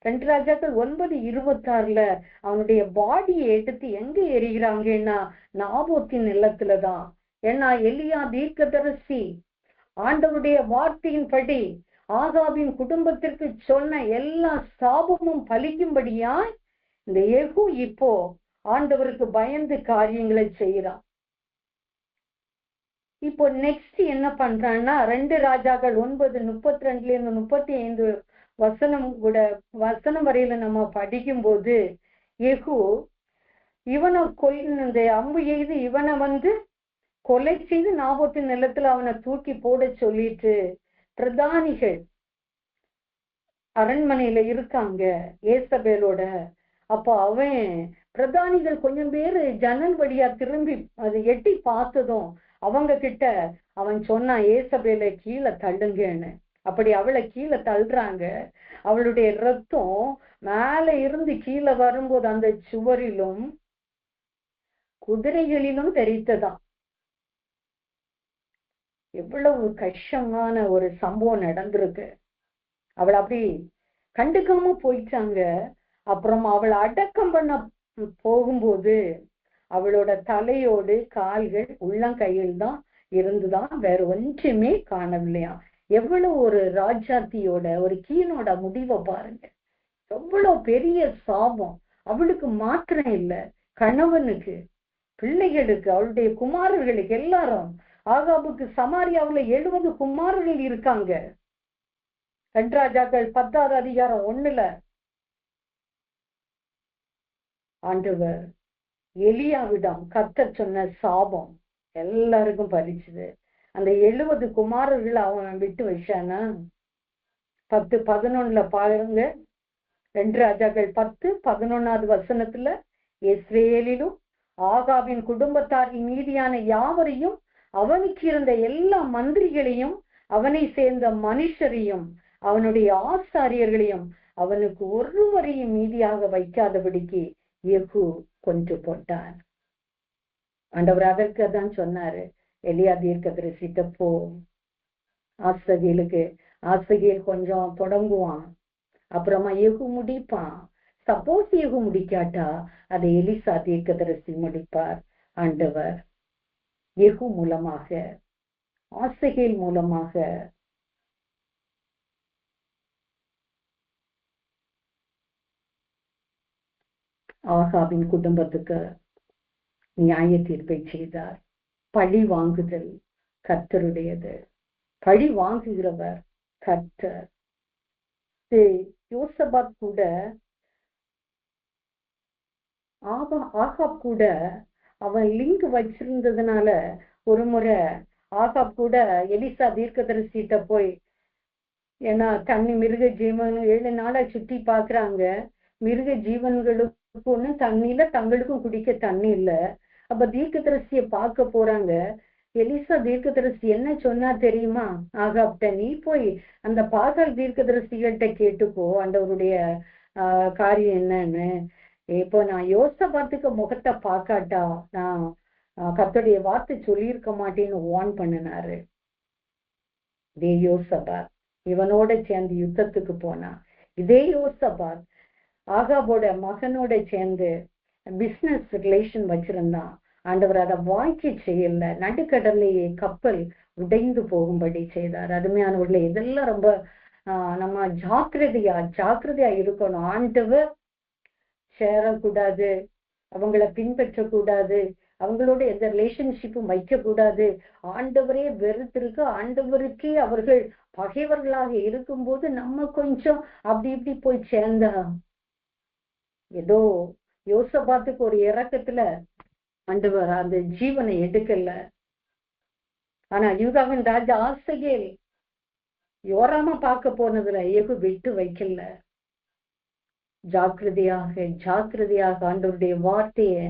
2 ராஜாக்கள் 9:26 அவனுடைய பாடியை எடுத்து எங்க எறிகிறாங்கன்னா, நாபோத்தின் நிலத்துலதான். ஏன்னா எலியா தீர்க்கதரிசி ஆண்டவருடைய வார்த்தையின்படி ஆகாபின் குடும்பத்திற்கு சொன்ன எல்லா சாபமும் பலிக்கும்படியாய் இந்த ஏகு இப்போ ஆண்டவருக்கு பயந்து காரியங்களை செய்யறான். இப்போ நெக்ஸ்ட் என்ன பண்றான்னா, 2 ராஜாக்கள் 9:32-35 வசனம் வரையில நம்ம படிக்கும் போது, ஏகு இவனை இந்த அம்பு எய்து இவனை கொலை செய்து நாபோத்தின் நிலத்துல அவனை தூக்கி போட சொல்லிட்டு, பிரதானிகள் அரண்மனையில இருக்காங்க ஏசபேலோட. அப்போ அவன் பிரதானிகள் கொஞ்சம் பேரு ஜன்னல் வழியா திரும்பி அது எட்டி பார்த்ததும் அவங்க கிட்ட அவன் சொன்னான், ஏசபேலை கீழே தள்ளுங்கன்னு. அப்படி அவளை கீழே தள்ளுறாங்க. அவளுடைய ரத்தம் மேல இருந்து கீழே வரும்போது அந்த சுவரிலும் குதிரைகளிலும் தெரித்ததான். எவ்வளவு கஷ்டமான ஒரு சம்பவம் நடந்திருக்கு. அவள் அப்படி கண்டுக்காம போயிட்டாங்க. அப்புறம் அவளை அடக்கம் பண்ண போகும்போது அவளோட தலையோடு கால்கள் உள்ளங்கையில் தான் இருந்துதான், வேற ஒன்றுமே காணவில்லையா. எவ்வளவு ஒரு ராஜாத்தியோட ஒரு கீனோட முடிவை பாருங்க. எவ்வளவு பெரிய சாபம். அவளுக்கு மாத்திரம் இல்ல, கணவனுக்கு, பிள்ளைகளுக்கு, அவளுடைய குமாரர்களுக்கு எல்லாரும். ஆகாபுக்கு சமாரியாவுல 70 குமாரர்கள் இருக்காங்க. 2 ராஜாக்கள் 10:1 ஆண்டவர் எலியாவிடம் கர்த்தர் சொன்ன சாபம் எல்லாருக்கும் பறிச்சுது. அந்த 70 குமாரர்கள் அவன் விட்டு வச்சானா. 10:11 பாருங்க. 2 ராஜாக்கள் 10:11 இஸ்ரேலிலும் ஆகாபின் குடும்பத்தாரின் மீதியான யாவரையும், அவனுக்கு இருந்த எல்லா மந்திரிகளையும், அவனை சேர்ந்த மனுஷரையும், அவனுடைய ஆசாரியர்களையும் அவனுக்கு ஒருவரையும் மீதியாக வைக்காதபடிக்கு ஏகு கொன்று போட்டார். ஆண்டவர் அதற்கு தான் சொன்னாரு, எலியா தீர்க்கதரிசிட்ட போ, ஆசகேல் கொஞ்சம் தொடங்குவான், அப்புறமா ஏகு முடிப்பான். சப்போஸ் ஏகு முடிக்காட்டா அதை எலிசா தீர்க்கதரிசி முடிப்பார். ஆண்டவர் ஏகு மூலமாக, ஆசகேல் மூலமாக ஆகாபின் குடும்பத்துக்கு நியாய தீர்ப்பை செய்தார். பழி வாங்குதல், கர்த்தருடையது. பழி வாங்குகிறவர் கர்த்தர். யோசபாத் கூட ஆகாப் கூட அவன் லிங்க் வச்சிருந்ததுனால ஒரு முறை ஆகாப் கூட எலிசா தீர்க்கதரிசிட்ட போய், ஏன்னா தண்ணி மிருக ஜீவன் 7 நாளா சுற்றி பாக்குறாங்க, மிருக ஜீவன்களுக்கு ஒண்ணு தண்ணியில, தங்களுக்கும் குடிக்க தண்ணி இல்ல. அப்ப தீர்க்கதரிசிய பார்க்க போறாங்க. எலிசா தீர்க்கதரிசி என்ன சொன்னா தெரியுமா? ஆகாப்ட, நீ போய் அந்த பாகால் தீர்க்கதரிசிகள்கிட்ட கேட்டுக்கோ ஆண்டவருடைய காரியம் என்னன்னு. இப்போ நான் யோசபாத்துக்கு முகத்தை பார்க்காட்டா நான் கர்த்தருடைய வார்த்தை சொல்லியிருக்க மாட்டேன்னு வார்ன் பண்ணினாரு. இதே யோசபாத் இவனோட சேர்ந்து யுத்தத்துக்கு போனா. இதே யோசபாத் ஆகாபோட மகனோட சேர்ந்து பிசினஸ் ரிலேஷன் வச்சிருந்தான். ஆண்டவர் அதை வாய்க்கு செய்யல. நடுக்கடல்லையே கப்பல் உடைந்து போகும்படி செய்தார். அருமையானவர்களே, இதெல்லாம் ரொம்ப நம்ம ஜாக்கிரதையா இருக்கணும். ஆண்டவர் சேரக்கூடாது, அவங்கள பின்பற்றக்கூடாது, அவங்களோட எந்த ரிலேஷன்ஷிப்பும் வைக்க கூடாது. ஆண்டவரே வெறுத்திருக்கு, ஆண்டவருக்கே அவர்கள் பகைவர்களாக இருக்கும்போது நம்ம கொஞ்சம் அப்படி இப்படி போய் சேர்ந்தா, ஏதோ யோசபாத்துக்கு ஒரு இறக்கத்துல ஆண்டவர் அந்த ஜீவனை எடுக்கல. ஆனா யூதாவின் ராஜா ஆசையில் யோராம பார்க்க போனதுல ஏகு விட்டு வைக்கல. ஜாக்கிரதையாக ஆண்டவருடைய வார்த்தையை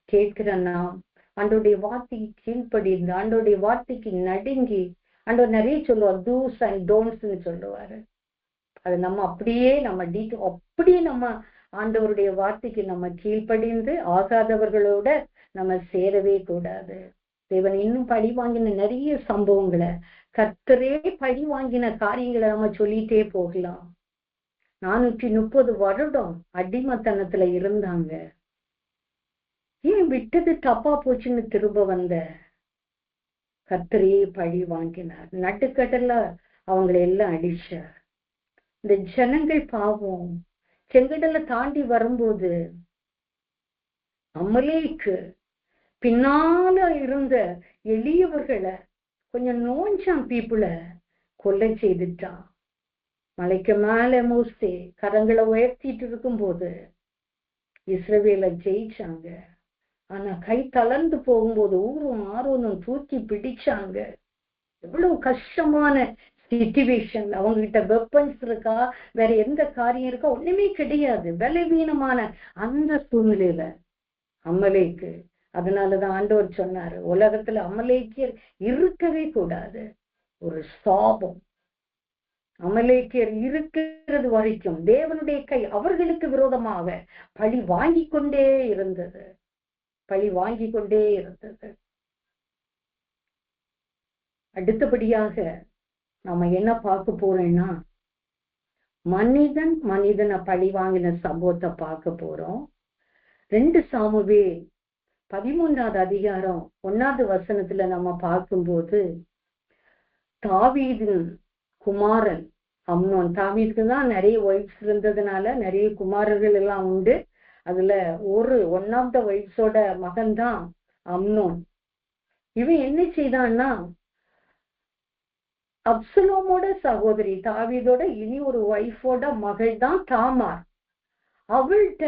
கேட்கிற நாம், ஆண்டவருடைய வார்த்தைக்கு கீழ்ப்படிந்து, ஆண்டவருடைய வார்த்தைக்கு நடுங்கி, ஆண்டவர் நிறைய சொல்லுவார், டூஸ் அண்ட் டோன்ட்ஸ்ன்னு சொல்லுவாரு. அது நம்ம அப்படியே நம்ம ஆண்டவருடைய வார்த்தைக்கு நம்ம கீழ்ப்படிந்து ஆகாதவர்களோட நம்ம சேரவே கூடாது. தேவன் இன்னும் பழி வாங்கின நிறைய சம்பவங்களை, கர்த்தரே பழி வாங்கின காரியங்களை நம்ம சொல்லிட்டே போகலாம். 430 வருடம் அடிமத்தனத்துல இருந்தாங்க. ஏன் விட்டது தப்பா போச்சுன்னு திரும்ப வந்த கர்த்தரே பழி வாங்கினார். நடுக்கடல்ல அவங்களை எல்லாம் அடிச்சார். இந்த ஜனங்கள் பாவம் செங்கடலை தாண்டி வரும்போது அமலேக்கு பின்னால இருந்த எளியவர்களை, கொஞ்சம் நோஞ்சான் பீப்புளை கொலை செய்துட்டான். மலைக்கு மேல மோசே கரங்களை உயர்த்திட்டு இருக்கும்போது இஸ்ரவேலை ஜெயிச்சாங்க. ஆனா கை தளர்ந்து போகும்போது ஊரும் ஆரோனும் தூக்கி பிடிச்சாங்க. எவ்வளவு கஷ்டமான சிச்சுவேஷன். அவங்க கிட்ட வெப்பன்ஸ் இருக்கா, வேற எந்த காரியம் இருக்கா, ஒண்ணுமே கிடையாது. பலவீனமான அந்த சூழ்நிலையில அமலேக்கு. அதனாலதான் ஆண்டவர் சொன்னாரு, உலகத்துல அமலேக்கியர் இருக்கவே கூடாது. ஒரு சாபம். அமலேக்கியர் இருக்கிறது வரைக்கும் தேவனுடைய கை அவர்களுக்கு விரோதமாக பழி வாங்கி கொண்டே இருந்தது. அடுத்தபடியாக நம்ம என்ன பார்க்க போறோம்னா, மனிதனை பழி வாங்கின சம்பவத்தை பார்க்க போறோம். 2 சாமுவேல் 13வது அதிகாரம் 1வது வசனத்துல நம்ம பார்க்கும்போது, தாவீதின் குமாரன் அம்னோன். தாவீதுக்கு தான் நிறைய ஒய்ஃப்ஸ் இருந்ததுனால நிறைய குமாரர்கள் எல்லாம் உண்டு. அதுல ஒன் ஆஃப் த ஒய்ஃப்ஸோட மகன் தான் அம்னோன். இவன் என்ன செய்தான்னா, அப்சலோமோட சகோதரி தாவீதோட இனி ஒரு ஒய்ஃபோட மகள் தான் தாமார். அவள்கிட்ட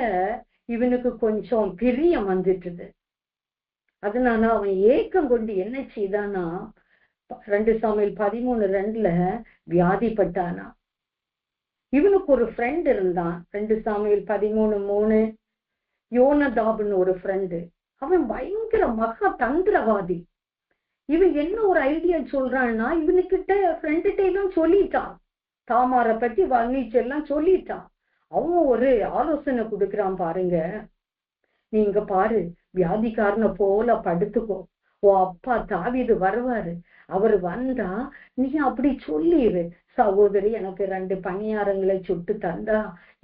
இவனுக்கு கொஞ்சம் பிரியம் வந்துட்டுது. அதனால அவன் ஏக்கம் கொண்டு என்ன செய்தானா, 2 சாமுவேல் 13:2 வியாதிப்பட்டானா. இவனுக்கு ஒரு ஃப்ரெண்ட் இருந்தான். 2 சாமுவேல் 13:3 யோனதாப்னு ஒரு ஃப்ரெண்டு. அவன் பயங்கர மகா தந்திரவாதி. இவன் என்ன ஒரு ஐடியா சொல்றான்னா, இவனுக்கிட்ட ஃப்ரெண்டுகிட்ட எல்லாம் சொல்லிட்டான், தாமாரை பத்தி வர்ணிச்செல்லாம் சொல்லிட்டான். அவன் ஒரு ஆலோசனை கொடுக்குறான் பாருங்க. நீங்க பாரு, வியாதிக்காரனை போல படுத்துக்கோ, உன் அப்பா தாவீது வருவாரு, அவர் வந்தா நீ அப்படி சொல்லிரு, சகோதரி எனக்கு 2 பணியாரங்களை சுட்டு தந்தா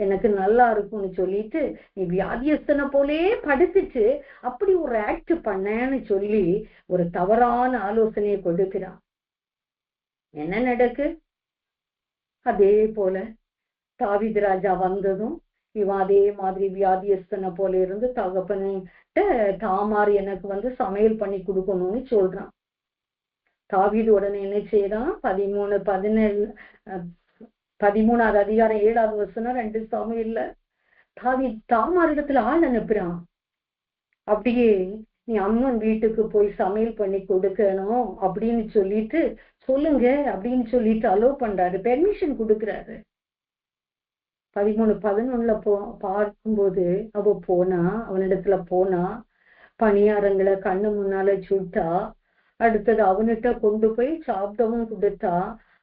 எனக்கு நல்லா இருக்கும்னு சொல்லிட்டு நீ வியாதியஸ்தனை போலே படுத்துட்டு அப்படி ஒரு ஆக்ட் பண்ணேன்னு சொல்லி ஒரு தவறான ஆலோசனையை கொடுக்கிறான். என்ன நடக்கு? அதே போல தாவீது ராஜா வந்ததும் இவன் அதே மாதிரி வியாதியஸ்தனை போல இருந்து தகப்பன்கிட்ட தாமார் எனக்கு சமையல் பண்ணி கொடுக்கணும்னு சொல்றான். தாவீது உடனே என்ன செய்யறான்? 13வது அதிகாரம் 7வது வசனம் 2 சாமுவேல்ல தாவீது தாமாரிடத்துல ஆள் அனுப்புறான். அப்படியே நீ அம்மன் வீட்டுக்கு போய் சமையல் பண்ணி கொடுக்கணும் அப்படின்னு சொல்லிட்டு சொல்லுங்க அப்படின்னு சொல்லிட்டு அலோவ் பண்றாரு, பெர்மிஷன் கொடுக்குறாரு. 13:11 பார்க்கும்போது அவ போனா, அவனிடத்துல போனா, பணியாரங்களை கண்ணு முன்னால சுட்டா, அடுத்தது அவன்கிட்ட கொண்டு போய் சாப்பிடவும் கொடுத்தா.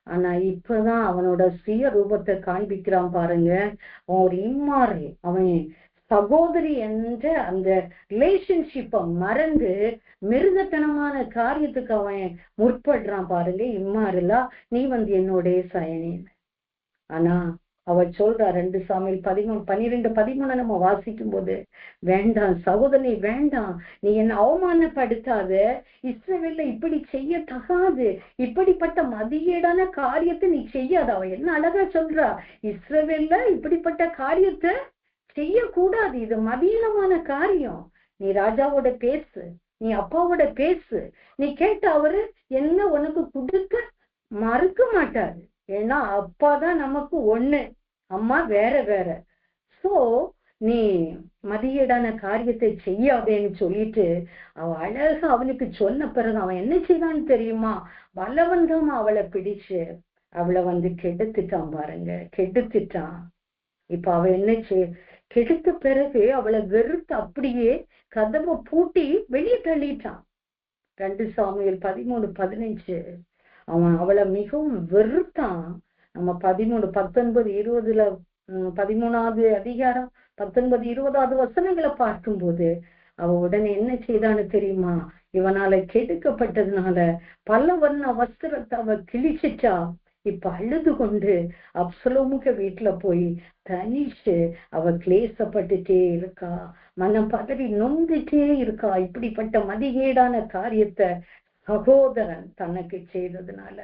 ஆனா இப்பதான் அவனோட சுய ரூபத்தை காண்பிக்கிறான் பாருங்க. அவன் ஒரு இம்மாறு, அவன் சகோதரி என்ற அந்த ரிலேஷன்ஷிப்பை மறந்து மிருகத்தனமான காரியத்துக்கு அவன் முற்படுறான் பாருங்க. இம்மாறுலா நீ என்னோடைய சயனேன். ஆனா அவ சொல்றா 2 சாமுவேல் 12:13 நம்ம வாசிக்கும் போது, வேண்டாம் சகோதரி வேண்டாம், நீ என்ன அவமானப்படுத்தாத, இஸ்ரவேல்ல இப்படி செய்ய தகாது, இப்படிப்பட்ட மதியீடான காரியத்தை நீ செய்யாத. அவ என்ன அழகா சொல்றா, இஸ்ரவேல்ல இப்படிப்பட்ட காரியத்தை செய்யக்கூடாது, இது மதியீனமான காரியம். நீ ராஜாவோட பேசு, நீ அப்பாவோட பேசு, நீ கேட்ட அவரு என்ன உனக்கு கொடுக்க மறுக்க மாட்டாரு. ஏன்னா அப்பாதான் நமக்கு ஒண்ணு, அம்மா வேற வேற. சோ நீ மதியீடான காரியத்தை செய்யாதேன்னு சொல்லிட்டு அவ அழகா அவனுக்கு சொன்ன பிறகு அவன் என்ன செய்தான்னு தெரியுமா? பலவந்தமா அவளை பிடிச்சு அவளை கெடுத்துட்டான் பாருங்க, கெடுத்துட்டான். இப்ப அவ என்ன கெடுத்த பிறகு அவளை வெறுத்து அப்படியே கதவை பூட்டி வெளியே தள்ளிட்டான். 2 சாமுவேல் 13:15 அவன் அவளை மிகவும் வெறுத்தான். நம்ம 13:19-20 13வது அதிகாரம் 19-20வது வசனங்களை பார்க்கும்போது அவ உடனே என்ன செய்தான்னு தெரியுமா? இவனால கெடுக்கப்பட்டதுனால பல வண்ண வஸ்திரத்தை அவ கிழிச்சிட்டா. இப்ப அழுது கொண்டு அப்சலோமுக வீட்டுல போய் தனிச்சு அவ கிளேசப்பட்டுட்டே இருக்கா, மனம் பதறி நொந்துட்டே இருக்கா. இப்படிப்பட்ட மதிகேடான காரியத்தை சகோதரன் தனக்கு செய்ததுனால.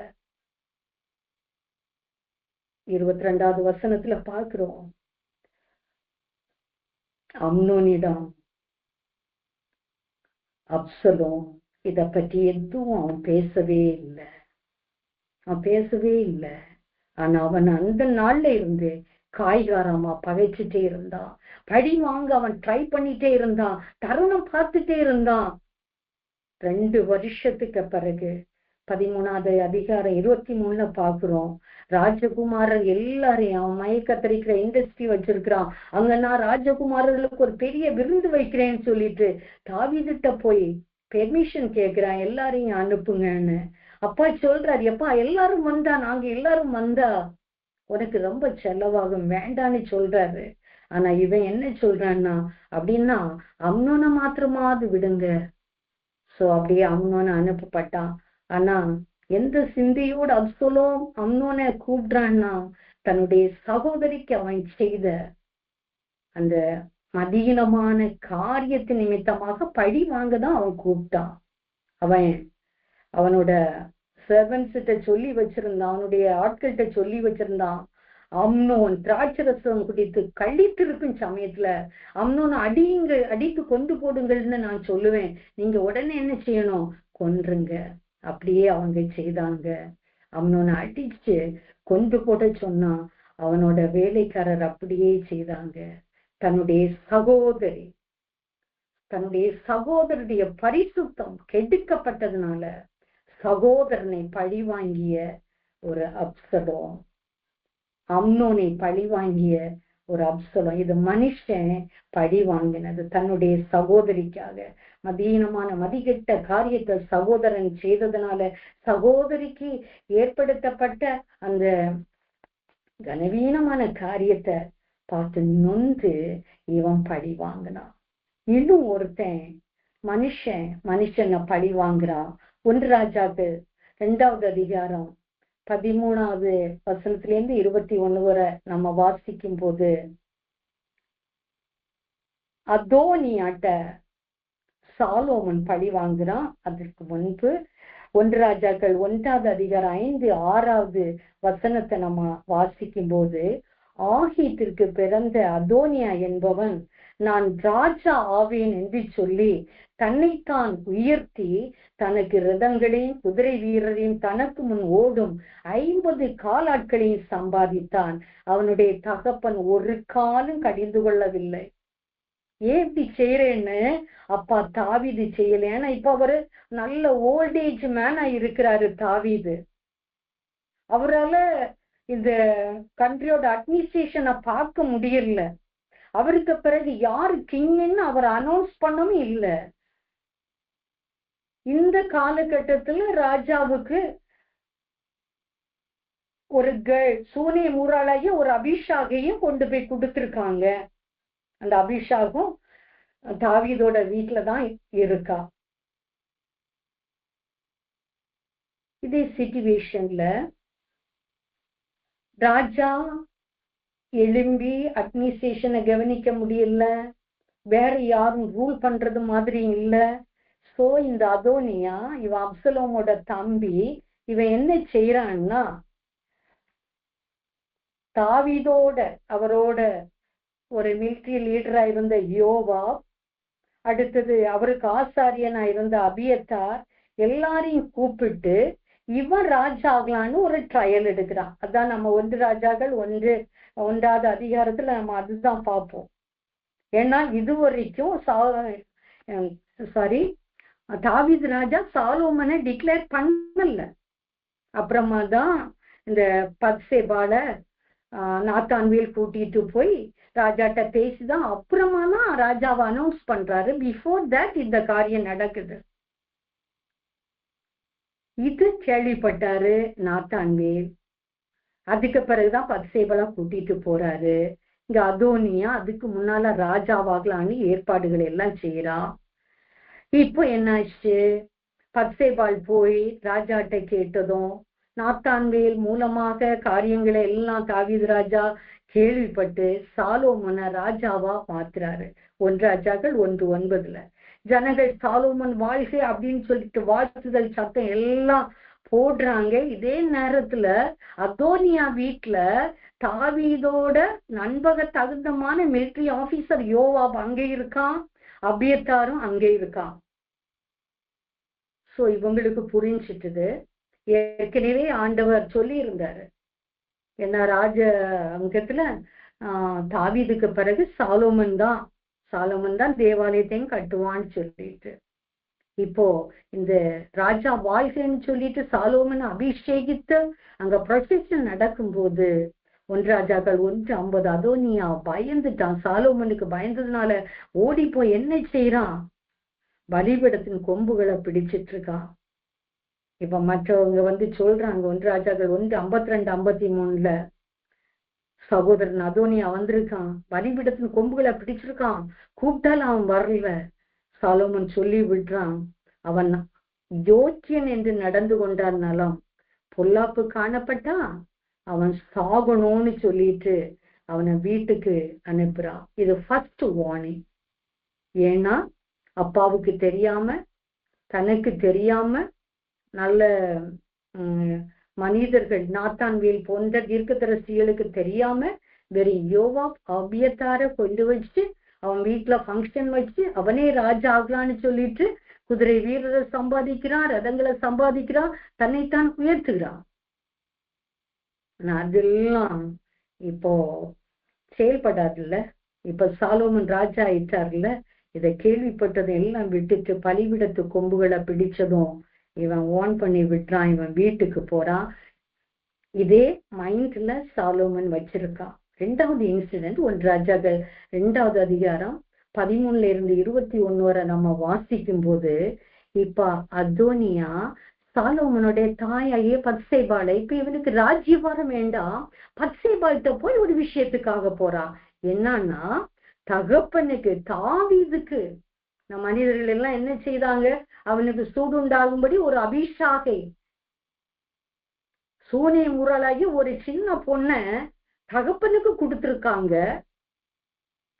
22வது வசனத்துல பார்க்கிறோம், அம்னோனிடம் அப்சலோம் இத பற்றி எதுவும் அவன் பேசவே இல்லை, அவன் பேசவே இல்லை. ஆனா அவன் அந்த நாள்ல இருந்து காய்காரமா பகைச்சிட்டே இருந்தான், பழி வாங்க அவன் ட்ரை பண்ணிட்டே இருந்தான், தருணம் பார்த்துட்டே இருந்தான். 2 வருஷத்துக்கு பிறகு 13வது அதிகாரம் 23 பார்க்கிறோம், ராஜகுமாரர் எல்லாரையும் அவன் மயக்கத்தரிக்கிற இண்டஸ்ட்ரி வச்சிருக்கிறான். அங்க நான் ராஜகுமாரர்களுக்கு ஒரு பெரிய விருந்து வைக்கிறேன்னு சொல்லிட்டு தாவீதுட்ட போய் பெர்மிஷன் கேட்கிறான், எல்லாரையும் அனுப்புங்கன்னு. அப்பா சொல்றாரு, எப்பா எல்லாரும் வந்தா, நாங்க எல்லாரும் வந்தா உனக்கு ரொம்ப செலவாகும், வேண்டான்னு சொல்றாரு. ஆனா இவன் என்ன சொல்றான்னா, அப்படின்னா அம்னோனை மாத்திரமாவது விடுங்க. சோ அப்படியே அம்னோனை அனுப்பப்பட்டான். ஆனா எந்த சிந்தையோடு அப்சலோம் அம்னோனை கூப்பிடுறான்னா, தன்னுடைய சகோதரிக்கு அவன் செய்த அந்த மதீனமான காரியத்து நிமித்தமாக பழி வாங்கதான் அவன் கூப்பிட்டான். அவனோட சர்வன்ஸ் கிட்ட சொல்லி வச்சிருந்தான், அவனுடைய ஆட்கள்கிட்ட சொல்லி வச்சிருந்தான், அம்னோன் திராட்சரசம் குடித்து கழித்து இருக்கும் சமயத்துல அம்னோன் அடித்து கொண்டு போடுங்கள்னு நான் சொல்லுவேன், நீங்க உடனே என்ன செய்யணும், கொன்றுங்க. அப்படியே அவங்க செய்தாங்க. அம்னோனை அடிச்சு கொண்டு போட சொன்னா அவனோட வேலைக்காரர் அப்படியே செய்தாங்க. தன்னுடைய சகோதரருடைய பரிசுத்தம் கெடுக்கப்பட்டதுனால சகோதரனை பழி வாங்கிய ஒரு அப்சலோம், அம்னோனை பழி வாங்கிய ஒரு அப்சலோம். இது மனுஷன் பழி வாங்கினது தன்னுடைய சகோதரிக்காக. மதீனமான மதிகெட்ட காரியத்தை சகோதரன் செய்ததுனால சகோதரிக்கு ஏற்படுத்தப்பட்ட அந்த கனவீனமான காரியத்தை பார்த்து நொந்து இவன் பழி வாங்கினான். இன்னும் ஒருத்தன் மனுஷனை பழி வாங்குறான். 1 ராஜாக்கள் 2வது அதிகாரம் 13வது வசனத்திலிருந்து 21 வரை நம்ம வாசிக்கும் போது, அதோனியாட்ட சாலோமன் பழி வாங்குறான். அதற்கு முன்பு 1 ராஜாக்கள் 1வது அதிகாரம் 5, 6வது வசனத்தை நம்ம வாசிக்கும் போது, ஆகீத்திற்கு பிறந்த அதோனியா என்பவன் நான் ராஜா ஆவேன் என்று சொல்லி தன்னைத்தான் உயர்த்தி தனக்கு ரதங்களையும் குதிரை வீரரையும் தனக்கு முன் ஓடும் 50 காலாட்களையும் சம்பாதித்தான். அவனுடைய தகப்பன் ஒரு காலும் கடிந்து கொள்ளவில்லை. ஏன் இப்படி செய்யறேன்னு அப்பா தாவீது செய்யல. ஏன்னா இப்ப அவரு நல்ல ஓல்டேஜ் மேனா இருக்கிறாரு தாவீது. அவரால இந்த கண்ட்ரியோட அட்மினிஸ்ட்ரேஷனை பார்க்க முடியல. அவருக்கு பிறகு யாரு கிங்ன்னு அவர் அனௌன்ஸ் பண்ணவும் இல்லை. இந்த காலகட்டத்துல ராஜாவுக்கு ஒரு சூனே மூராளாகிய ஒரு அபிஷாகையும் கொண்டு போய் கொடுத்திருக்காங்க. அந்த அபிஷாகம் தாவீதோட வீட்டுலதான் இருக்கா. இதே சிச்சுவேஷன்ல ராஜா எழும்பி அட்மினிஸ்ட்ரேஷனை கவனிக்க முடியல, வேற யாரும் ரூல் பண்றது மாதிரி இல்ல. சோ இந்த அதோனியா இவன் அப்சலோமோட தம்பி, இவன் என்ன செய்யறான்னா தாவீதோட அவரோட ஒரு மிலிட்டரி லீடரா இருந்த யோவாப், அடுத்தது அவருக்கு ஆசாரியனா இருந்த அபியத்தார் எல்லாரையும் கூப்பிட்டு இவன் ராஜா ஆகலான்னு ஒரு ட்ரையல் எடுக்கிறான். அதான் நம்ம 1 ராஜாக்கள் 1வது அதிகாரத்துல நம்ம அதுதான் பார்ப்போம். ஏன்னா இதுவரைக்கும் தாவீது ராஜா சாலோமனை டிக்ளேர் பண்ணல. அப்புறமா தான் இந்த பத்சேபால நாத்தான்வேல் கூட்டிட்டு போய் ராஜாட்ட பேசிதான் அப்புறமா தான் ராஜாவை அனௌன்ஸ் பண்றாரு. பிஃபோர் தட் இந்த காரியம் நடக்குது. இது கேள்விப்பட்டாரு நாத்தான்வேல். அதுக்கு பிறகுதான் பத்சேபெல்லாம் கூட்டிட்டு போறாரு. இங்க அதோனியா அதுக்கு முன்னால ராஜாவாகலான்னு ஏற்பாடுகள் எல்லாம் செய்யறான். இப்போ என்னாச்சு, பத்சேபால் போய் ராஜாட்ட கேட்டதும் நாத்தான்வேல் மூலமாக காரியங்களை எல்லாம் தாவீது ராஜா கேள்விப்பட்டு சாலோமனை ராஜாவா மாத்துறாரு. 1 ராஜாக்கள் 1:9. ஜனங்கள் சாலோமன் வாழ்க அப்படின்னு சொல்லிட்டு வாழ்த்துதல் சத்தம் எல்லாம் போடுறாங்க. இதே நேரத்துல அதோனியா வீட்டுல தாவீதோட நண்பக தகுந்தமான மிலிட்டரி ஆபீசர் யோவாப் அங்கே இருக்கான், அபியத்தாரும் அங்கே இருக்கான். சோ இவங்களுக்கு புரிஞ்சிட்டது. ஏற்கனவே ஆண்டவர் சொல்லி இருந்தாரு, என்ன ராஜ அங்கத்துல தாவீதுக்கு பிறகு சாலோமன் தான் தேவாலயத்தையும் கட்டுவான்னு சொல்லிட்டு, இப்போ இந்த ராஜா வாழ்க்கைன்னு சொல்லிட்டு சாலோமன் அபிஷேகித்து அங்க ப்ரொசெஷன் நடக்கும்போது 1 ராஜாக்கள் 1:50 அதோனியா பயந்துட்டான். சாலோமனுக்கு பயந்ததுனால ஓடி போய் என்ன செய்யறான், பலிபீடத்தின் கொம்புகளை பிடிச்சிட்டு இருக்கான். இப்ப மற்றவங்க சொல்றாங்க 1 ராஜாக்கள் 1:52-53 சகோதரன் அதோனியா வந்திருக்கான், பலிபீடத்தின் கொம்புகளை பிடிச்சிருக்கான், கூப்பிட்டாலும் அவன் வரல. சாலோமன் சொல்லி விடுறான், அவன் யோக்கியன் என்று நடந்து கொண்டார்னாலும் பொல்லாப்பு காணப்பட்டா அவன் சாகணும்னு சொல்லிட்டு அவனை வீட்டுக்கு அனுப்புறான். இது ஃபர்ஸ்ட் வார்னிங். ஏன்னா அப்பாவுக்கு தெரியாம தனக்கு தெரியாம நல்ல மனிதர்கள் நாத்தான்வேல் போன்ற தீர்க்கதரிசிகளுக்கு தெரியாம வெறும் யோவாப் அபியத்தார கொண்டு வச்சு அவன் வீட்டுல ஃபங்க்ஷன் வச்சு அவனே ராஜா ஆகலான்னு சொல்லிட்டு குதிரை வீரரை சம்பாதிக்கிறான், ரதங்களை சம்பாதிக்கிறான், தன்னைத்தான் உயர்த்துகிறான். அதெல்லாம் இப்போ செயல்படாதுல்ல. இப்ப சாலோமன் ராஜா ஆயிட்டார்ல, இதை கேள்விப்பட்டதை எல்லாம் விட்டுட்டு பலிபீடத்து கொம்புகளை பிடிச்சதும் இவன் ஓன் பண்ணி விட்டுறான். இவன் வீட்டுக்கு போறான். இதே மைண்ட்ல சாலோமன் வச்சிருக்கான். 2வது இன்சிடென்ட் 1 ராஜாக்கள் 2வது அதிகாரம் 13-21 வரை நம்ம வாசிக்கும் போது, இப்ப அதோனியா சாலோமனுடைய தாயாகிய பத்சேபாலை, இப்ப இவனுக்கு ராஜ்யபாரம் வேண்டாம், பத்சேபால்கிட்ட போய் ஒரு விஷயத்துக்காக போறான். என்னன்னா தகப்பனுக்கு தாவீதுக்கு நம்ம மனிதர்கள் எல்லாம் என்ன செய்தாங்க, அவனுக்கு சூடுண்டாகும்படி ஒரு அபிஷாகை சூனே முரலாகி ஒரு சின்ன பொண்ண தகப்பனுக்கு கொடுத்திருக்காங்க.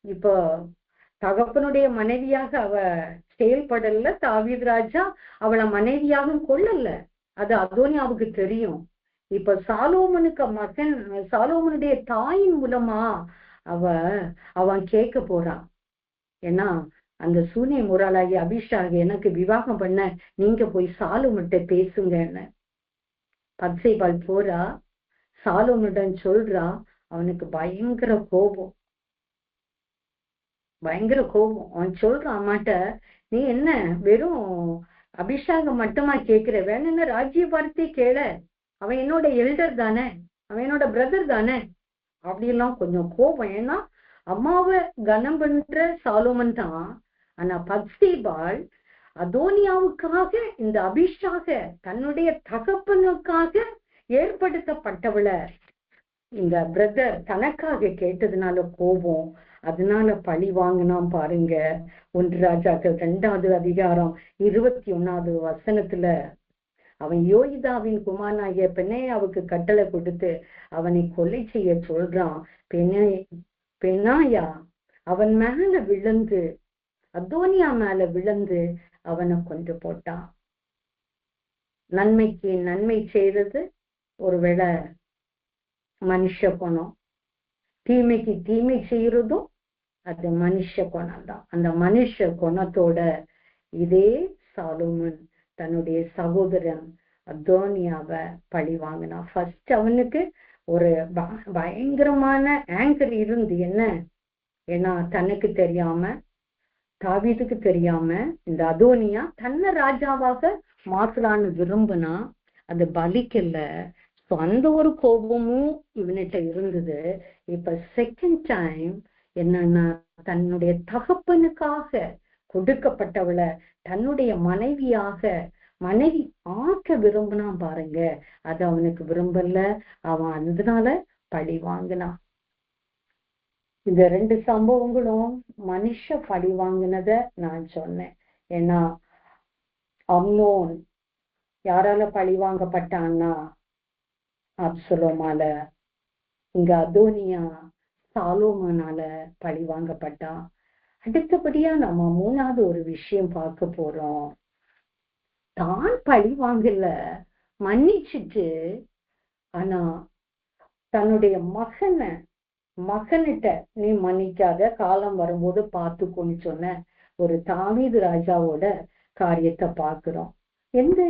இப்போ தகப்பனுடைய மனைவியாக அவ செயல்படல. தாவீது ராஜா அவளை மனைவியாகவும் கொள்ளல. அது அதோனியாவுக்கு தெரியும். இப்ப சாலோமனுடைய தாயின் மூலமா அவன் கேட்க போறான். ஏன்னா அந்த சூனிய முறாளாகி அபிஷாக எனக்கு விவாகம் பண்ண நீங்க போய் சாலோமன்கிட்ட பேசுங்கன்னு பத்சேபாள் போறா. சாலோமனிடம் சொல்றா. அவனுக்கு பயங்கர கோபம். அவன் சொல்றான் அம்மாட்ட, நீ என்ன வெறும் அபிஷாகம் மட்டுமா கேட்கிற, வேணும்னா ராஜ்ய வார்த்தை கேள, அவன் என்னோட எல்டர் தானே, அவன் என்னோட பிரதர் தானே. அப்படியெல்லாம் கொஞ்சம் கோபம். ஏன்னா அம்மாவை கனம் பண்ற சாலோமன் தான். ஆனா பத்சேபாள் அதோனியாவுக்காக, இந்த அபிஷாக தன்னுடைய தகப்பனுக்காக ஏற்படுத்தப்பட்டவளை இந்த பிரதர் தனக்காக கேட்டதுனால கோபம், அதனால பழி வாங்கினான். பாருங்க 1 ராஜாக்கள் 2வது அதிகாரம் 21வது வசனத்துல அவன் யோய்தாவின் குமாரனாகிய பெனாயாவுக்கு கட்டளை கொடுத்து அவனை கொலை செய்ய சொல்றான். பெனாயா அவன் மேல விழுந்து, அதோனியா மேல விழுந்து அவனை கொண்டு போட்டான். நன்மைக்கு நன்மை செய்யறது ஒருவேளை மனுஷ குணம், தீமைக்கு தீமை செய்யறதும் அது மனுஷ குணம் தான். அந்த மனுஷ குணத்தோட இதே சாலோமன் தன்னுடைய சகோதரன் அதோனியாவை பழி வாங்கினான். ஃபர்ஸ்ட் அவனுக்கு ஒரு பயங்கரமான ஆங்கர் இருந்து, என்ன ஏன்னா தனக்கு தெரியாம, தாவீதுக்கு தெரியாம இந்த அதோனியா தன்னை ராஜாவாக மாத்தலான்னு விரும்பினா அது பலிக்கல. அந்த ஒரு கோபமும் இவனிட்ட இருந்தது. இப்ப செகண்ட் டைம் என்னன்னா, தன்னுடைய தகப்பனுக்காக கொடுக்கப்பட்டவளை தன்னுடைய மனைவி ஆக்க விரும்பினான். பாருங்க, அது அவனுக்கு விரும்பல. அவன் அதனால பழி வாங்கினான். இந்த 2 சம்பவங்களும் மனுஷ பழி வாங்கினத நான் சொன்னேன். ஏன்னா அம்னோன் யாரால பழி வாங்கப்பட்டான்னா அப்சலோமால. இங்க அதோனியா சாலோமனால பழி வாங்கப்பட்டான். அடுத்தபடியா நம்ம 3வது ஒரு விஷயம் பார்க்க போறோம். தான் பழி வாங்கல, மன்னிச்சுட்டு, ஆனா தன்னுடைய மகனிட்ட நீ மன்னிக்காத, காலம் வரும்போது பார்த்துக்கோன்னு சொன்ன ஒரு தாவீது ராஜாவோட காரியத்தை பார்க்கிறோம். எந்த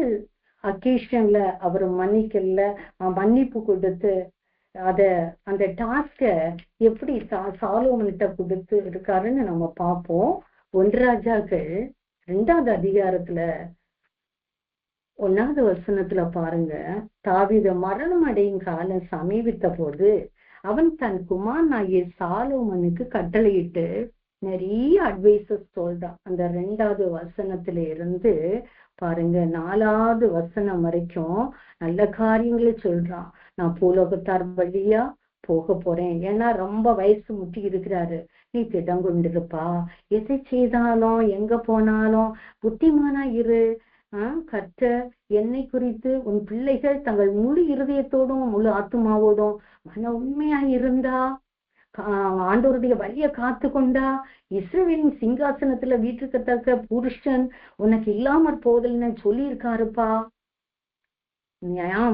அக்கேஷன்ல அவர் மன்னிக்கல, மன்னிப்பு கொடுத்து அந்த டாஸ்க எப்படி சாலோமன்கிட்ட கொடுத்து இருக்காருன்னு நம்ம பார்ப்போம். 1 ராஜாக்கள் 2வது அதிகாரத்துல 1வது வசனத்துல பாருங்க, தாவீது மரணம் அடையும் காலம் சமீபித்த போது அவன் தன் குமாரனாகிய சாலோமனுக்கு கட்டளையிட்டு நிறைய அட்வைசஸ் சொல்றான். அந்த 2வது வசனத்துல இருந்து பாருங்க 4வது வசனம் வரைக்கும் நல்ல காரியங்களை சொல்றான். நான் பூலோகத்தார் வழியா போக போறேன், ஏன்னா ரொம்ப வயசு முட்டி இருக்கிறாரு, நீ திடம் கொண்டிருப்பா, எதை செய்தாலும் எங்க போனாலும் புத்திமானா இரு. கர்த்தர் என்னை குறித்து உன் பிள்ளைகள் தங்கள் முழு இருதயத்தோடும் முழு ஆத்துமாவோடும் மன உண்மையா இருந்தா, ஆண்டவருடைய வழிய காத்து கொண்டா, இஸ்ரவேலின் சிங்காசனத்துல வீட்டுக்கத்தக்க புருஷன் உனக்கு இல்லாமற் போதல்னு சொல்லி இருக்காருப்பா.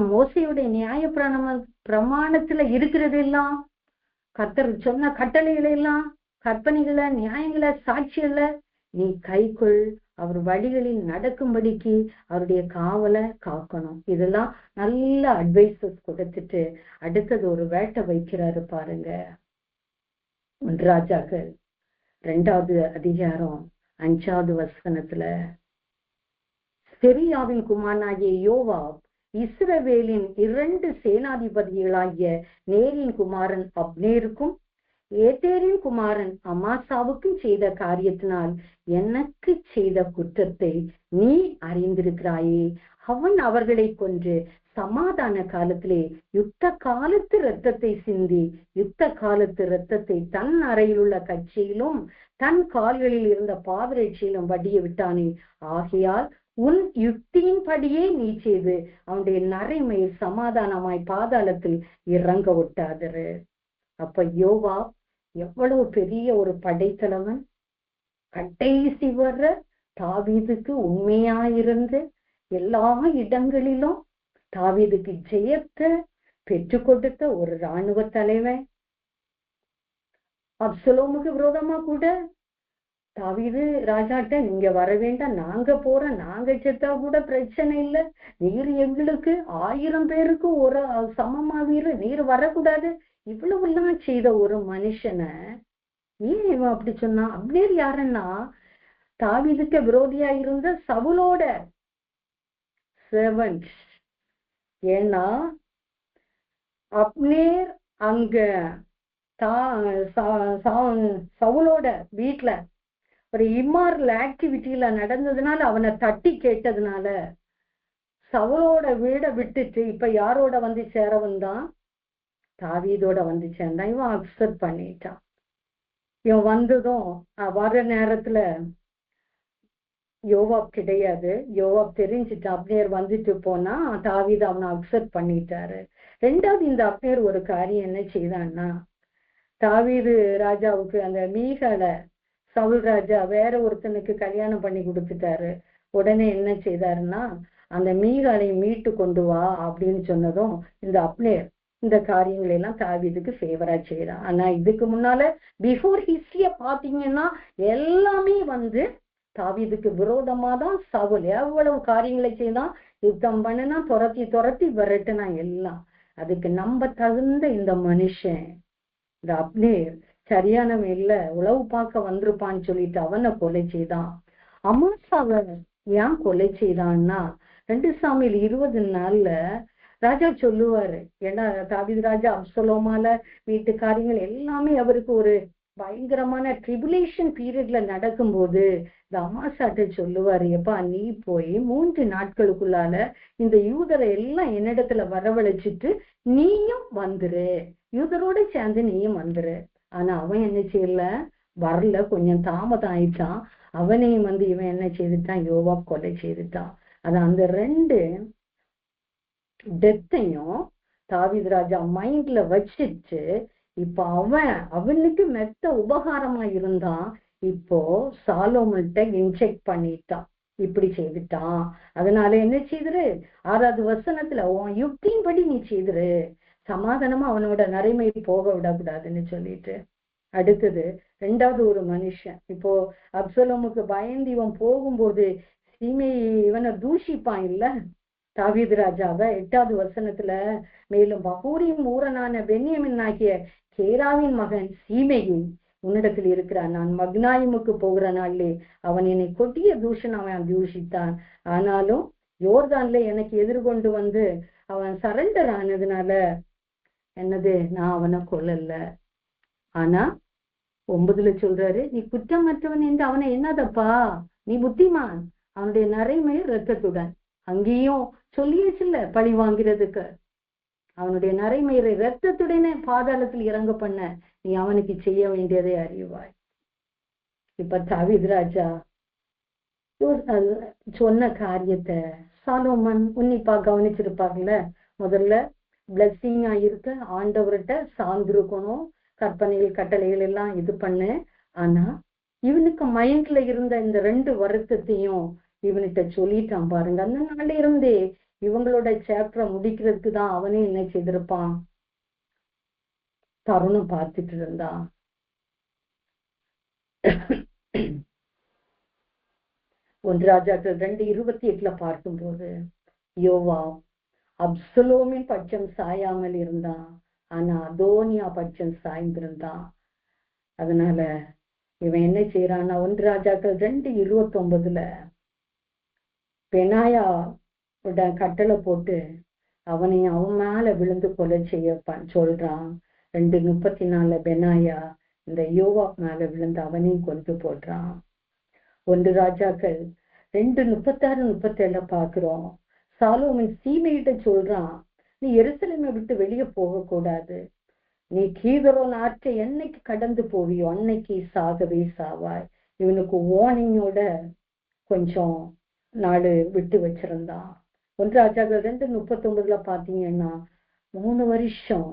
மோசையுடைய நியாய பிரமாணத்துல இருக்கிறது எல்லாம், கர்த்தர் சொன்ன கட்டளைகளை எல்லாம், கற்பனைகளை, நியாயங்களை, சாட்சிகளை நீ கைக்குள் அவர் வழிகளில் நடக்கும்படிக்கு அவருடைய காவலை காக்கணும். இதெல்லாம் நல்ல அட்வைசஸ் கொடுத்துட்டு அடுத்தது ஒரு வேட்டை வைக்கிறாரு பாருங்க. 1 ராஜாக்கள் 2வது அதிகாரம் 5வது வசனத்துல, செரியாவின் குமாரனாகிய யோவாப் இஸ்ரவேலின் 2 சேனாதிபதிகளாகிய நேரின் குமாரன் அப்னேருக்கும் ஏத்தேரின் குமாரன் அமாசாவுக்கும் செய்த காரியத்தினால் எனக்கு செய்த குற்றத்தை நீ அறிந்திருக்கிறாயே. அவன் அவர்களை கொன்று சமாதான காலத்திலே யுத்த காலத்து இரத்தத்தை சிந்தி, யுத்த காலத்து இரத்தத்தை தன் அறையில் உள்ள கட்சியிலும் தன் கால்களில் இருந்த பாதரட்சியிலும் வடிய விட்டானே. ஆகையால் உன் யுக்தியின் படியே நீ செய்து அவனுடைய நரைமையில் சமாதானமாய் பாதாளத்தில் இறங்க விட்டாதரு. அப்ப யோவா எவ்வளவு பெரிய ஒரு படைத்தலைவன், கடைசி வர தாவீதுக்கு உண்மையாயிருந்து எல்லா இடங்களிலும் தாவீதுக்கு ஜெயத்தை பெற்று கொடுத்த ஒரு இராணுவ தலைவன். அப்சலோமுக்கு விரோதமா கூட தாவீது ராஜாட்ட, நீங்க வர வேண்டாம், நாங்க போறோம், நாங்க செத்தா கூட பிரச்சனை இல்லை, நீர் எங்களுக்கு 1000 பேருக்கு ஒரு சமமாவீரு, நீர் வரக்கூடாது, இவ்வளவு எல்லாம் செய்த ஒரு மனுஷனை ஏன் இவன் அப்படி சொன்னான்? அப்னேர் யாருன்னா தாவீதுக்கு விரோதியா இருந்த சவுலோட servant. ஏன்னா அப்னேர் அங்க சவுலோட வீட்டுல ஒரு இம்மாரல் ஆக்டிவிட்டியில நடந்ததுனால அவனை தட்டி கேட்டதுனால சவுலோட வீட விட்டுட்டு இப்ப யாரோட வந்து சேர வந்தான்? தாவீதோட வந்து சேர்ந்தான். இவன் அக்செப்ட் பண்ணிட்டான். இவன் வந்ததும் வர நேரத்துல யோவாப் கிடையாது. யோவாப் தெரிஞ்சுட்டு அப்னேர் வந்துட்டு போனா தாவீது அவனை அக்செப்ட் பண்ணிட்டாரு. ரெண்டாவது, இந்த அப்னேர் ஒரு காரியம் என்ன செய்தான்னா, தாவீது ராஜாவுக்கு அந்த மீகால சவுல் ராஜா வேற ஒருத்தனுக்கு கல்யாணம் பண்ணி கொடுத்துட்டாரு. உடனே என்ன செய்தாருன்னா, அந்த மீகாலை மீட்டு கொண்டு வா அப்படின்னு சொன்னதும் இந்த அப்னேர் இந்த காரியங்களை எல்லாம் தாவீதுக்கு ஃபேவரா செய்யறான். ஆனா இதுக்கு முன்னால பிஃபோர் ஹிஸ்டரிய பாத்தீங்கன்னா எல்லாமே வந்து தாவீதுக்கு விரோதமா தான் சவுல் எவ்வளவு காரியங்களை செய்தான், யுத்தம் பண்ணினா, துரத்தி துரத்தி விரட்டுனா எல்லாம். அதுக்கு நம்ப தகுந்த இந்த மனுஷன் இந்த அப்னேர் சரியானவன் இல்ல, உளவு பார்க்க வந்திருப்பான்னு சொல்லிட்டு அவனை கொலை செய்தான். அமாசாவை ஏன் கொலை செய்தான்னா, 2 சாமுவேல் 20 ராஜா சொல்லுவாரு, ஏன்னா தாவீது ராஜா அப்சலோமால வீட்டு காரியங்கள் எல்லாமே அவருக்கு ஒரு பயங்கரமான ட்ரிபுலேஷன் பீரியட்ல நடக்கும்போது இந்த அமாசாட்ட சொல்லுவாரு, எப்பா நீ போய் 3 நாட்களுக்குள்ளால இந்த யூதரை எல்லாம் என்னிடத்துல வரவழைச்சிட்டு நீயும் வந்துரு, யூதரோட சேர்ந்து நீயும் வந்துரு. ஆனா அவன் என்ன செய்யல, வரல, கொஞ்சம் தாமதம் ஆயிட்டான். அவனையும் வந்து இவன் என்ன செய்துட்டான், யோவாப் கொலை செய்துட்டான். அதான் அந்த 2 டெத்தையும் தாவீது ராஜா மைண்ட்ல வச்சிட்டு இப்ப அவனுக்கு மெத்த உபகாரமா இருந்தான். இப்போ சாலோமன்ட்ட இன்ஜெக்ட் பண்ணிட்டான், இப்படி செய்துட்டான். அதனால என்ன செய்துரு, 6வது வசனத்துல உன் யுக்தியின் படி நீ செய்துரு, சமாதானமா அவனோட நரைமை போக விடக்கூடாதுன்னு சொல்லிட்டு. அடுத்தது 2வது ஒரு மனுஷன், இப்போ அப்சலோமுக்கு பயந்து இவன் போகும்போது சீமை இவனை தூஷிப்பான் இல்ல தாவீது ராஜாவை. 8வது வசனத்துல, மேலும் பகூரின் ஊரனான பென்யமின் ஆகிய கேராவின் மகன் சீமையை உன்னிடத்தில் இருக்கிறான், நான் மக்னாயிமுக்கு போகிற நாளிலே அவன் என்னை கொடிய தூஷணம் அவன் தூஷித்தான், ஆனாலும் யோர்தான்ல எனக்கு எதிர்கொண்டு வந்து அவன் சரண்டர் ஆனதுனால என்னது, நான் அவனை கொல்லல. ஆனா 9 சொல்றாரு, நீ குற்றமற்றவன் என்று அவனை என்னதப்பா, நீ புத்திமான், அவனுடைய நரைமை இரத்தத்துடன், அங்கேயும் சொல்லியாச்சுல்ல பழி வாங்கிறதுக்கு, அவனுடைய நரைமயிரை இரத்தத்துடனே பாதாளத்தில் இறங்க பண்ண நீ அவனுக்கு செய்ய வேண்டியதை அறிவாய். இப்ப தாவீது ராஜா சொன்ன காரியத்தை சாலோமன் உன்னிப்பா கவனிச்சிருப்பாங்கல்ல. முதல்ல பிளஸ்ஸிங்கா இருக்க ஆண்டவர்கிட்ட சார்ந்திருக்கணும், கற்பனைகள் கட்டளைகள் எல்லாம் இது பண்ணு. ஆனா இவனுக்கு மைண்ட்ல இருந்த இந்த 2 வருத்தத்தையும் இவன்கிட்ட சொல்லிட்டான் பாருங்க. அந்த நாள்ல இருந்தே இவங்களோட சாப்டரை முடிக்கிறதுக்கு தான் அவனே என்ன செய்திருப்பான், தருணம் பார்த்துட்டு இருந்தான். 1 ராஜாக்கள் 2:28 பார்க்கும்போது, யோவாப் அப்சலோமின் பட்சம் சாயாமல் இருந்தான், ஆனா அதோனியா பட்சம் சாய்ந்திருந்தான். அதனால இவன் என்ன செய்யறான்னா, 1 ராஜாக்கள் 2:29 பெனாயா கட்டளை போட்டு அவனை அவன் மேல விழுந்து கொலை செய்ய சொல்றான். 2:34 பெனாயா இந்த யோவாப் மேல விழுந்து அவனையும் கொண்டு போடுறான். 1 ராஜாக்கள் 2:36-37 பாக்குறோம். சாலோமன் சீமையிட்ட சொல்றான், நீ எருசலேமை விட்டு வெளியே போக கூடாது, நீ கீதரோன் ஆற்றை என்னைக்கு கடந்து போவியோ அன்னைக்கு சாகவே சாவாய். இவனுக்கு வார்னிங்கோட கொஞ்சம் நாடு விட்டு வச்சிருந்தான். 1 ராஜாக்கள் 2:39 பாத்தீங்கன்னா 3 வருஷம்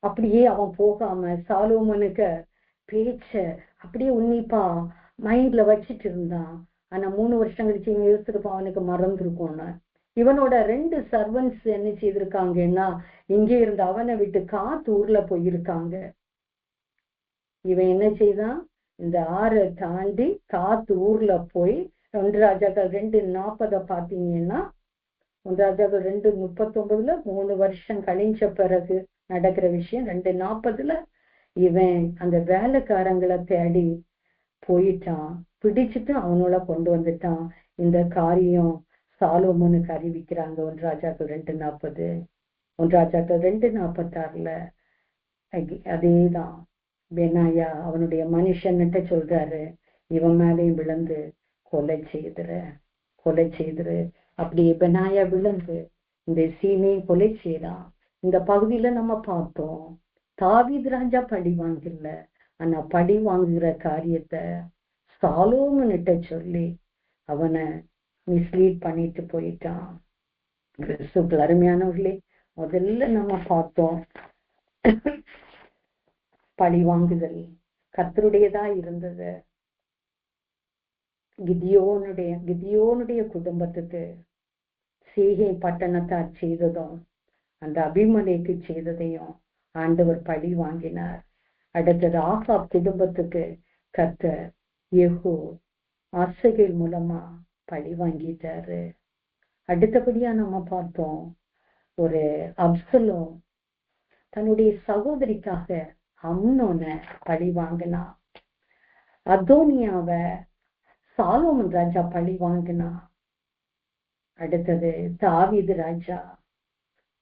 அப்படியே அவன் போகாம சாலோமனுக்கு பேச்ச அப்படியே உன்னிப்பா மைண்ட்ல வச்சிட்டு இருந்தான். ஆனா 3 வருஷம் கழிச்சு யோசிச்சிருப்பான், அவனுக்கு மறந்துருக்கும்னு. இவனோட 2 சர்வன்ட்ஸ் என்ன செய்திருக்காங்கன்னா இங்கே இருந்து அவனை விட்டு காத்தூர்ல போயிருக்காங்க. இவன் என்ன செய்தான், இந்த ஆறை தாண்டி காத்தூர்ல போய் 1 ராஜாக்கள் 2:40 பாத்தீங்கன்னா 1 ராஜாக்கள் 2:39 3 வருஷம் கழிஞ்ச பிறகு நடக்கிற விஷயம். 2:40 இவன் அந்த வேலைக்காரங்களை தேடி போயிட்டான், பிடிச்சிட்டு அவனோட கொண்டு வந்துட்டான். இந்த காரியம் சாலோமோனுக்கு அறிவிக்கிறாங்க 1 ராஜாக்கள் 2:40. 1 ராஜாக்கள் 2:46 அதேதான் பெனாயா அவனுடைய மனுஷன்கிட்ட சொல்றாரு, இவன் மேலேயும் விழுந்து கொலை செய்துரு. அப்படியே பெனாயா விழுந்து இந்த சீமையும் கொலை செய்யலாம். இந்த பகுதியில நம்ம பார்த்தோம், தாவீது ராஜா பழி வாங்கல, ஆனா பழி வாங்குகிற காரியத்தை சாலோமோன்கிட்ட சொல்லி அவனை மிஸ்லீட் பண்ணிட்டு போயிட்டான். கிறிஸ்துவுக்குள் அருமையானவர்களே, முதல்ல நம்ம பார்த்தோம் பழி வாங்குதல் கர்த்தருடையதா இருந்தது. கிதியோனுடைய குடும்பத்துக்கு சீகை பட்டணத்தார் செய்ததும் அந்த அபிமலேக்கு செய்ததையும் ஆண்டவர் பழி வாங்கினார். அடுத்தது ஆகாப் குடும்பத்துக்கு கர்த்தர் யெகூ ஆசகேல் மூலமா பழி வாங்கிட்டாரு. அடுத்தபடியா நம்ம பார்த்தோம், ஒரு அப்சலோம் தன்னுடைய சகோதரிக்காக அம்னோனை பழி வாங்கினா. அதோனியாவ சாலோமன் ராஜா பழி வாங்கினா. அடுத்தது தாவீது ராஜா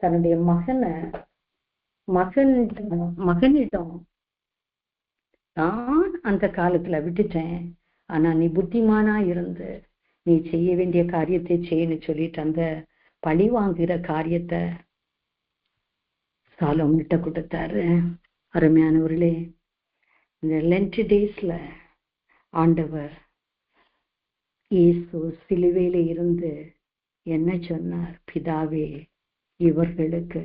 தன்னுடைய மகனிடம் நான் அந்த காலத்துல விட்டுட்டேன், ஆனா நீ புத்திமானா இருந்து நீ செய்ய வேண்டிய காரியத்தை செய்யன்னு சொல்லிட்டு அந்த பழி வாங்குகிற காரியத்தை சாலோமன்கிட்ட கொடுத்தாரு. அருமையானவர்களே, இந்த லென்ட் டேஸ்ல ஆண்டவர் இயேசு சிலுவையில இருந்து என்ன சொன்னார்? பிதாவே இவர்களுக்கு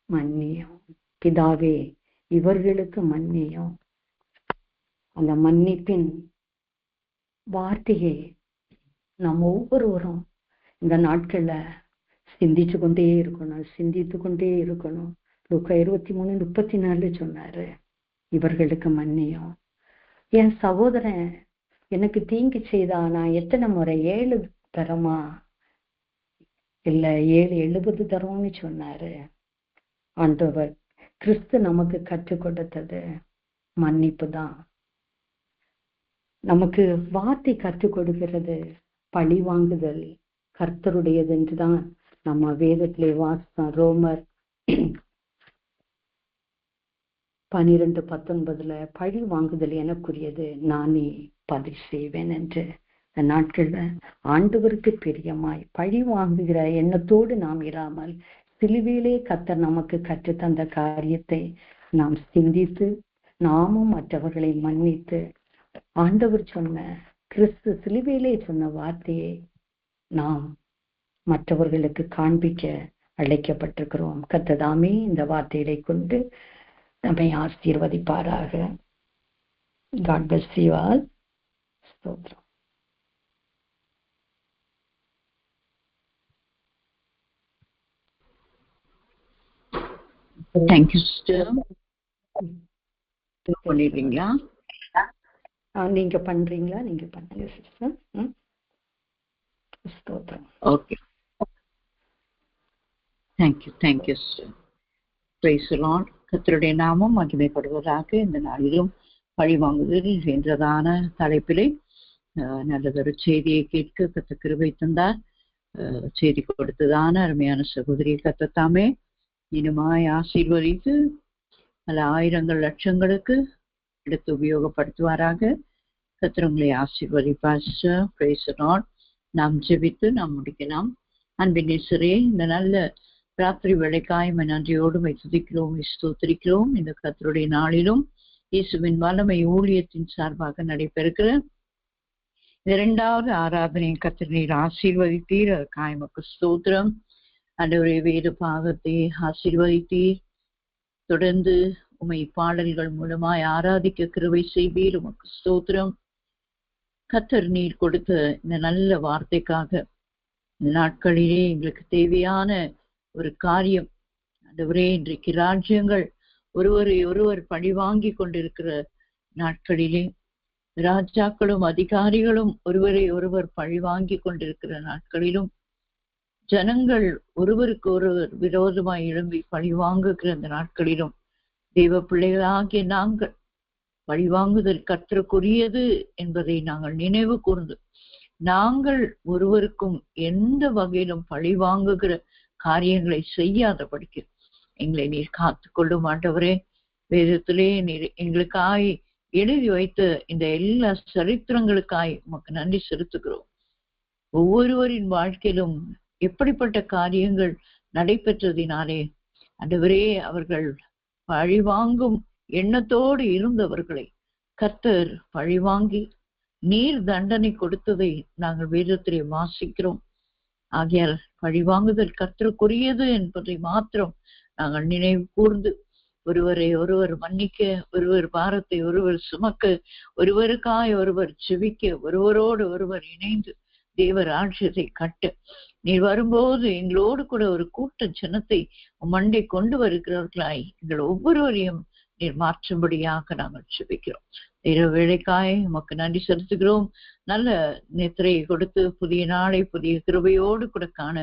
மன்னியும், பிதாவே இவர்களுக்கு மன்னியும். அந்த மன்னிப்பின் வார்த்தையை நாம் ஒவ்வொருவரும் இந்த நாட்கள்ல சிந்தித்து கொண்டே இருக்கணும். லூக்கா 23:34 சொன்னாரு, இவர்களுக்கு மன்னியும். என் சகோதரன் எனக்கு தீங்கு செய்தா நான் எத்தனை முறை 7 தரமா இல்ல 770 தரம்னு சொன்னாரு. ஆண்டவர் கிறிஸ்து நமக்கு கற்றுக் கொடுத்தது மன்னிப்பு தான். நமக்கு வார்த்தை கற்றுக் கொடுக்கிறது பழி வாங்குதல் கர்த்தருடையது என்றுதான் நம்ம வேதத்திலே வாசித்தோம். ரோமர் 12:19 பழி வாங்குதல் எனக்குரியது, நானே பதில் செய்வேன் என்று. இந்த நாட்கள்ல ஆண்டவருக்கு பிரியமாய் பழி வாங்குகிற எண்ணத்தோடு நாம் இராமல் சிலுவையிலே கர்த்தர் நமக்கு கற்று தந்த காரியத்தை நாம் சிந்தித்து நாமும் மற்றவர்களை மன்னித்து ஆண்டவர் சொன்ன கிறிஸ்து சிலுவையிலே சொன்ன வார்த்தையை நாம் மற்றவர்களுக்கு காண்பிக்க அழைக்கப்பட்டிருக்கிறோம். கர்த்ததாமே இந்த வார்த்தைகளை கொண்டு நம்மை ஆசீர்வதிப்பாராக. God bless you all. ஸ்தோத்திரம். Thank you, sister. பண்ணிடுறீங்களா? நீங்க பண்றீங்களா? நீங்க பண்ணுங்க சிஸ்டர். ஸ்தோத்திரம். Okay. Thank you, sister. Praise the Lord. கர்த்தருடைய நாமம் மகிமைப்படுவதாக. இந்த நாளிலும் பழி வாங்குதல் என்றதான தலைப்பிலே நல்லதொரு செய்தியை கேட்க கர்த்தர் கிருபை தந்தார். செய்தி கொடுத்ததான அருமையான சகோதரியை கர்த்தர் தாமே இனிமாய் ஆசீர்வதித்து பல ஆயிரங்கள் லட்சங்களுக்கு எடுத்து உபயோகப்படுத்துவாராக. கர்த்தர் உங்களை ஆசீர்வதிப்பார். Praise the Lord. நாம் ஜெபித்து நாம் முடிக்கலாம். அன்பின் நேசரே, இந்த நல்ல ராத்திரி வேளைக்காய் நன்றியோடு துதிக்கிறோம், ஸ்தோத்திரிக்கிறோம். இந்த கர்த்தருடைய நாளிலும் இயேசுவின் வல்லமை ஊழியத்தின் சார்பாக நடைபெறுகிற 2வது ஆராதனை கர்த்தர் நீர் ஆசீர்வதித்தீர். அதற்காக உமக்கு ஸ்தோத்திரம். ஆண்டவரே, வேத பாகத்தை ஆசீர்வதித்தீர். தொடர்ந்து உம்மை பாடல்கள் மூலமாய் ஆராதிக்க கிருபை செய்வீர். உமக்கு ஸ்தோத்திரம். கர்த்தர் நீர் கொடுத்த இந்த நல்ல வார்த்தைக்காக இந்த நாட்களிலே எங்களுக்கு தேவையான ஒரு காரியம் ஆண்டவரே, இன்றைக்கு ராஜ்யங்கள் ஒருவரை ஒருவர் பழிவாங்கி கொண்டிருக்கிற நாட்களிலே, ராஜாக்களும் அதிகாரிகளும் ஒருவரை ஒருவர் பழிவாங்கி கொண்டிருக்கிற நாட்களிலும், ஜனங்கள் ஒருவருக்கு ஒருவர் விரோதமாய் எழும்பி பழிவாங்குகிற அந்த நாட்களிலும், தெய்வ பிள்ளைகளாகிய நாங்கள் பழிவாங்குதல் கர்த்தருக்குரியது என்பதை நாங்கள் நினைவு கூர்ந்து, நாங்கள் ஒருவருக்கும் எந்த வகையிலும் பழிவாங்குகிற காரியங்களை செய்யாதபடிக்கு எங்களை நீர் காத்து கொள்ளும் ஆண்டவரே. வேதத்திலே நீர் எங்களுக்காய் எழுதி வைத்த இந்த எல்லா சரித்திரங்களுக்காய் உமக்கு நன்றி செலுத்துகிறோம். ஒவ்வொருவரின் வாழ்க்கையிலும் எப்படிப்பட்ட காரியங்கள் நடைபெற்றதினாலே ஆண்டவரே, அவர்கள் பழிவாங்கும் எண்ணத்தோடு இருந்தவர்களை கர்த்தர் பழிவாங்கி நீர் தண்டனை கொடுத்ததை நாங்கள் வேதத்திலே வாசிக்கிறோம். ஆகையால் பழிவாங்குதல் கர்த்தருக்குரியது என்பதை மாத்திரம் நாங்கள் நினைவு கூர்ந்து, ஒருவரை ஒருவர் மன்னிக்க, ஒருவர் பாரத்தை ஒருவர் சுமக்க, ஒருவருக்காய் ஒருவர் செபிக்க, ஒருவரோடு ஒருவர் இணைந்து தேவ ராஜ்யத்தை கட்ட நீர் வரும்போது எங்களோடு கூட ஒரு கூட்ட ஜனத்தை மண்டை கொண்டு வருகிறவர்களாய் எங்கள் ஒவ்வொருவரையும் நீர் மாற்றும்படியாக நாங்கள் செபிக்கிறோம். இரவு வேளைக்காய் உமக்கு நன்றி செலுத்துகிறோம். நல்ல நித்திரையை கொடுத்து புதிய நாளை புதிய கிருபையோடு கூட காண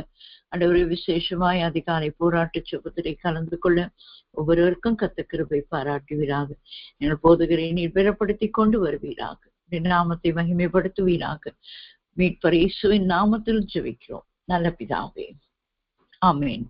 ஆண்டவரே, விசேஷமாய் அதிகாலை போராட்ட சுபத்திரை கலந்து கொள்ள ஒவ்வொருவருக்கும் கத்த கிருபை பாராட்டுவீராக. எங்கள் போதகரை நீர் பெறப்படுத்தி கொண்டு வருவீராக. நாமத்தை மகிமைப்படுத்துவீராக. மீட்பர் இயேசுவின் நாமத்தில் ஜெபிக்கிறோம் நல்ல பிதாவே, ஆமென்.